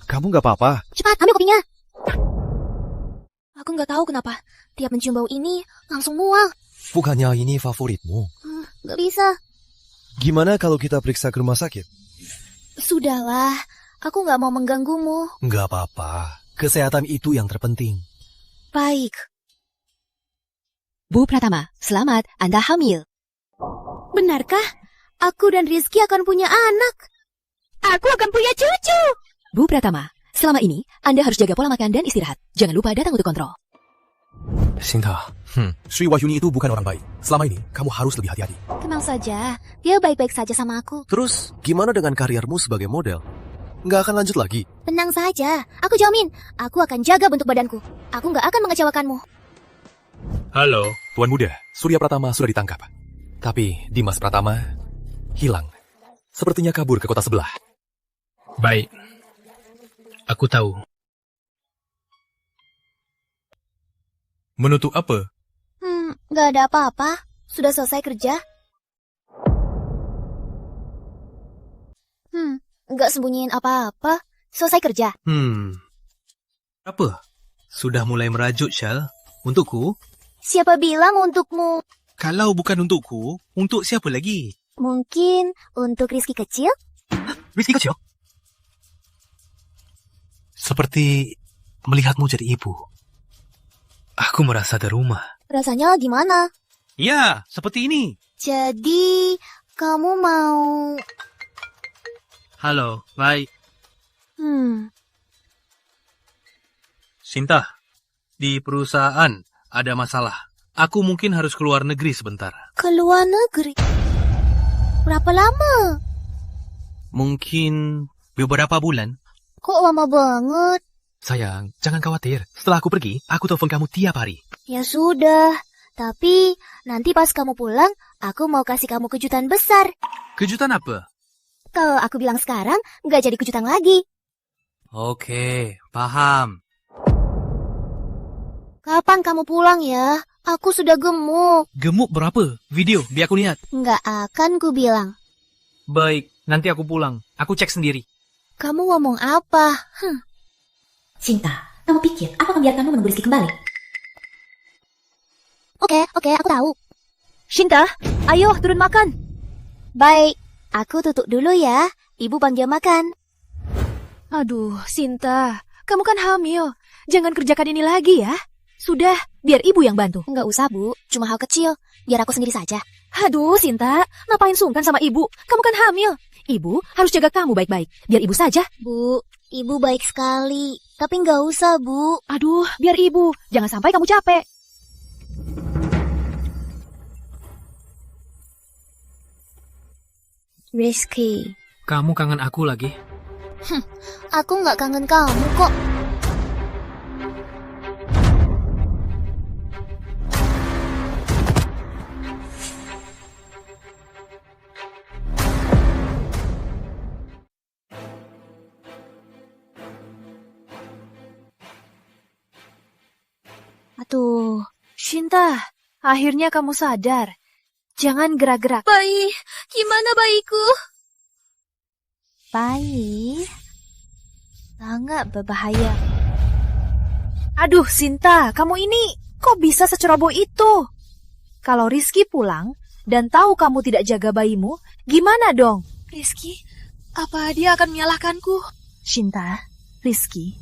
Kamu nggak apa-apa? Cepat, ambil kopinya. Aku nggak tahu kenapa. Tiap mencium bau ini, langsung mual. Bukannya ini favoritmu? Nggak bisa. Gimana kalau kita periksa ke rumah sakit? Sudahlah, aku nggak mau mengganggumu. Nggak apa-apa. Kesehatan itu yang terpenting. Baik. Bu Pratama, selamat, Anda hamil. Benarkah? Aku dan Rizky akan punya anak. Aku akan punya cucu. Bu Pratama, selama ini Anda harus jaga pola makan dan istirahat. Jangan lupa datang untuk kontrol. Sinta, Sri Wahyuni itu bukan orang baik. Selama ini, kamu harus lebih hati-hati. Tenang saja, dia baik-baik saja sama aku. Terus, gimana dengan karirmu sebagai model? Nggak akan lanjut lagi? Tenang saja, aku jamin, aku akan jaga bentuk badanku. Aku nggak akan mengecewakanmu. Halo. Tuan Muda, Surya Pratama sudah ditangkap. Tapi Dimas Pratama hilang. Sepertinya kabur ke kota sebelah. Baik. Aku tahu. Menutup apa? Nggak ada apa-apa. Sudah selesai kerja. Nggak sembunyiin apa-apa. Selesai kerja. Apa? Sudah mulai merajuk, Syal? Untukku? Siapa bilang untukmu? Kalau bukan untukku, untuk siapa lagi? Mungkin untuk Rizky kecil? Rizky kecil? Seperti melihatmu jadi ibu. Aku merasa di rumah. Rasanya gimana? Ya, seperti ini. Jadi, kamu mau... Halo, baik. Sinta, di perusahaan ada masalah. Aku mungkin harus keluar negeri sebentar. Keluar negeri? Berapa lama? Mungkin beberapa bulan. Kok lama banget? Sayang, jangan khawatir. Setelah aku pergi, aku telepon kamu tiap hari. Ya sudah. Tapi, nanti pas kamu pulang, aku mau kasih kamu kejutan besar. Kejutan apa? Kalau aku bilang sekarang, nggak jadi kejutan lagi. Oke, paham. Kapan kamu pulang ya? Aku sudah gemuk. Gemuk berapa? Video, biar aku lihat. Nggak akan ku bilang. Baik, nanti aku pulang. Aku cek sendiri. Kamu ngomong apa? Sinta, kamu pikir apa membiarkanmu menunggu Rizky kembali? Oke, aku tahu. Shinta, ayo turun makan. Baik, aku tutup dulu ya. Ibu panggil makan. Aduh, Sinta, kamu kan hamil. Jangan kerjakan ini lagi ya. Sudah, biar ibu yang bantu. Nggak usah, Bu. Cuma hal kecil. Biar aku sendiri saja. Aduh, Sinta, ngapain sungkan sama ibu? Kamu kan hamil. Ibu harus jaga kamu baik-baik. Biar ibu saja. Bu, ibu baik sekali. Tapi nggak usah, Bu. Aduh, biar ibu. Jangan sampai kamu capek. Rizky. Kamu kangen aku lagi? Aku nggak kangen kamu kok. Sinta, akhirnya kamu sadar. Jangan gerak-gerak. Bayi, gimana bayiku? Bayi, sangat berbahaya. Aduh, Sinta, kamu ini kok bisa seceroboh itu? Kalau Rizky pulang dan tahu kamu tidak jaga bayimu, gimana dong? Rizky, apa dia akan menyalahkanku? Sinta, Rizky,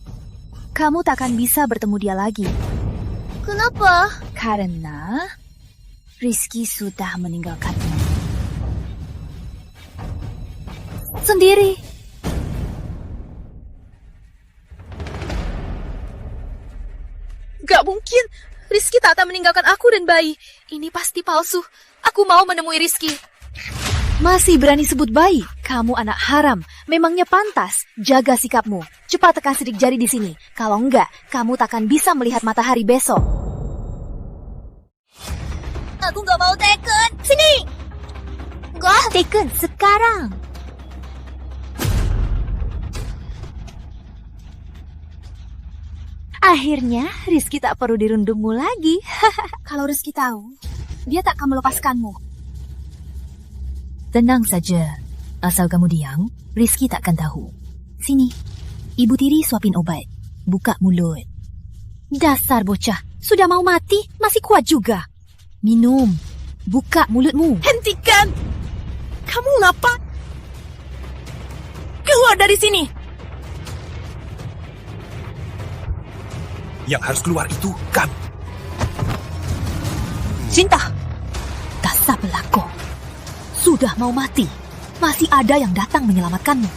kamu tak akan bisa bertemu dia lagi. Kenapa? Karena Rizky sudah meninggalkanmu. Sendiri. Gak mungkin. Rizky tak akan meninggalkan aku dan bayi. Ini pasti palsu. Aku mau menemui Rizky. Masih berani sebut bayi? Kamu anak haram. Memangnya pantas. Jaga sikapmu. Cepat tekan sidik jari di sini. Kalau enggak, kamu tak akan bisa melihat matahari besok. Aku gak mau Taken. Sini. Gak. Taken sekarang. Akhirnya Rizky tak perlu dirundungmu lagi. Kalau Rizky tahu, dia tak akan melepaskanmu. Tenang saja. Asal kamu diam, Rizky tak akan tahu. Sini, Ibu Tiri suapin obat. Buka mulut. Dasar bocah, sudah mau mati, masih kuat juga. Minum. Buka mulutmu. Hentikan! Kamu ngapa? Keluar dari sini! Yang harus keluar itu kamu. Sinta, dasar pelakor. Sudah mau mati, masih ada yang datang menyelamatkanmu.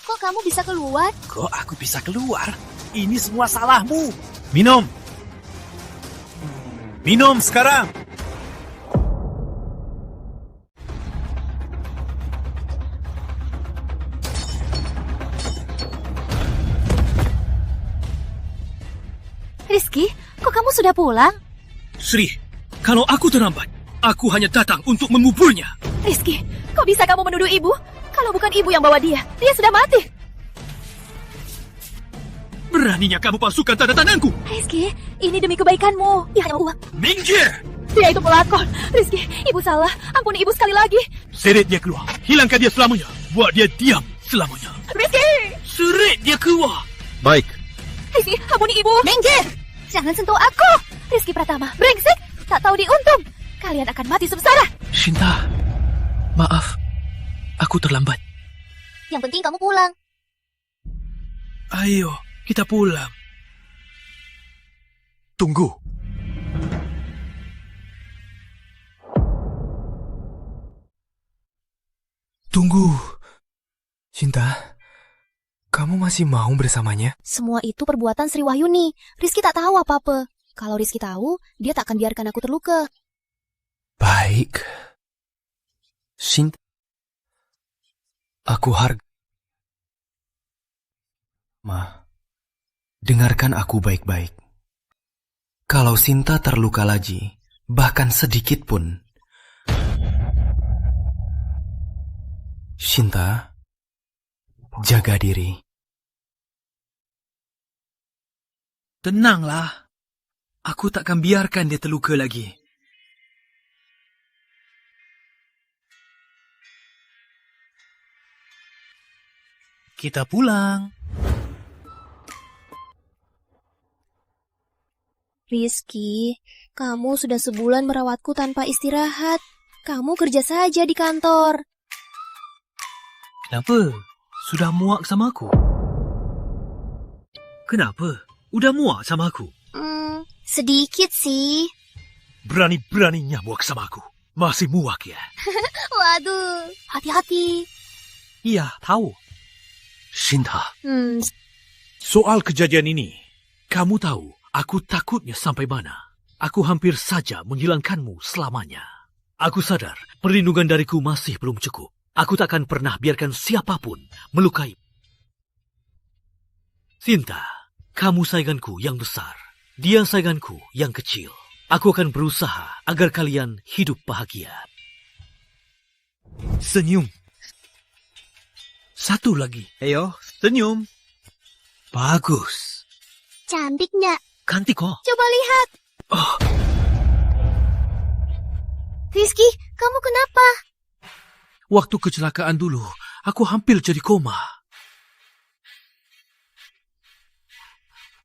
Kok kamu bisa keluar? Kok aku bisa keluar? Ini semua salahmu. Minum. Minum sekarang. Rizky, kok kamu sudah pulang? Sri, kalau aku terlambat, aku hanya datang untuk menguburnya. Rizky, kok bisa kamu menuduh ibu? Kalau bukan ibu yang bawa dia sudah mati. Beraninya kamu palsukan tanda tanganku. Rizky, ini demi kebaikanmu. Dia hanya uang. Minggir! Dia itu pelakor. Rizky, ibu salah. Ampuni ibu sekali lagi. Seret dia keluar. Hilangkan dia selamanya. Buat dia diam selamanya. Rizky! Seret dia keluar. Baik. Rizky, ampuni ibu. Minggir! Jangan sentuh aku. Rizky Pratama, brengsek. Tak tahu diuntung. Kalian akan mati sengsara. Shinta, maaf. Aku terlambat. Yang penting kamu pulang. Ayo, kita pulang. Tunggu. Tunggu. Cinta, kamu masih mau bersamanya? Semua itu perbuatan Sri Wahyuni. Rizky tak tahu apa-apa. Kalau Rizky tahu, dia tak akan biarkan aku terluka. Baik. Cinta, aku hargai. Ma, dengarkan aku baik-baik. Kalau Sinta terluka lagi, bahkan sedikit pun, Sinta, jaga diri. Tenanglah. Aku tak akan biarkan dia terluka lagi. Kita pulang. Rizky, kamu sudah sebulan merawatku tanpa istirahat. Kamu kerja saja di kantor. Kenapa? Sudah muak sama aku? Kenapa? Udah muak sama aku? Sedikit sih. Berani-beraninya muak sama aku. Masih muak ya? Waduh, hati-hati. Iya, tahu. Sinta, soal kejadian ini, kamu tahu aku takutnya sampai mana. Aku hampir saja menghilangkanmu selamanya. Aku sadar perlindungan dariku masih belum cukup. Aku tak akan pernah biarkan siapapun melukai. Sinta, kamu sainganku yang besar. Dia sainganku yang kecil. Aku akan berusaha agar kalian hidup bahagia. Senyum. Satu lagi. Ayo, senyum. Bagus. Cantik nggak? Cantik kok. Coba lihat. Rizky, kamu kenapa? Waktu kecelakaan dulu, aku hampir jadi koma.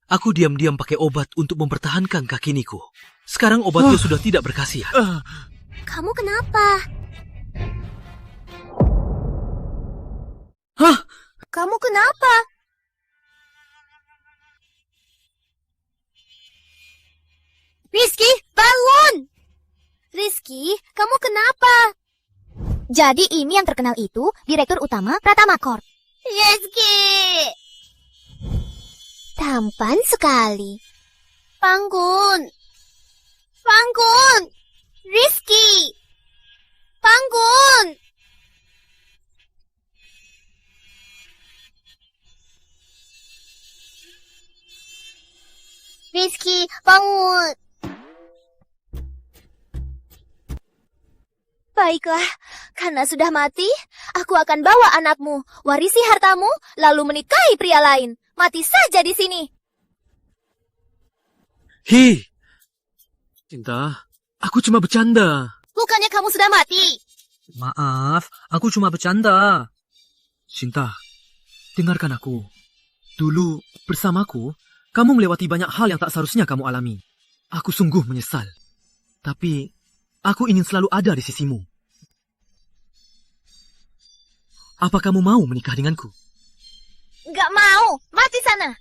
Aku diam-diam pakai obat untuk mempertahankan kakiniku. Sekarang obatnya sudah tidak berkhasiat. Kamu kenapa? Hah? Kamu kenapa? Rizky, bangun! Rizky, kamu kenapa? Jadi ini yang terkenal itu Direktur Utama Pratama Corp. Rizky! Tampan sekali. Bangun! Bangun! Rizky! Bangun! Rizky, bangun! Baiklah, karena sudah mati, aku akan bawa anakmu, warisi hartamu, lalu menikahi pria lain. Mati saja di sini. Hi, Cinta, aku cuma bercanda. Bukannya kamu sudah mati? Maaf, aku cuma bercanda. Cinta, dengarkan aku. Dulu, bersamaku, kamu melewati banyak hal yang tak seharusnya kamu alami. Aku sungguh menyesal. Tapi, aku ingin selalu ada di sisimu. Apa kamu mau menikah denganku? Gak mau, mati sana.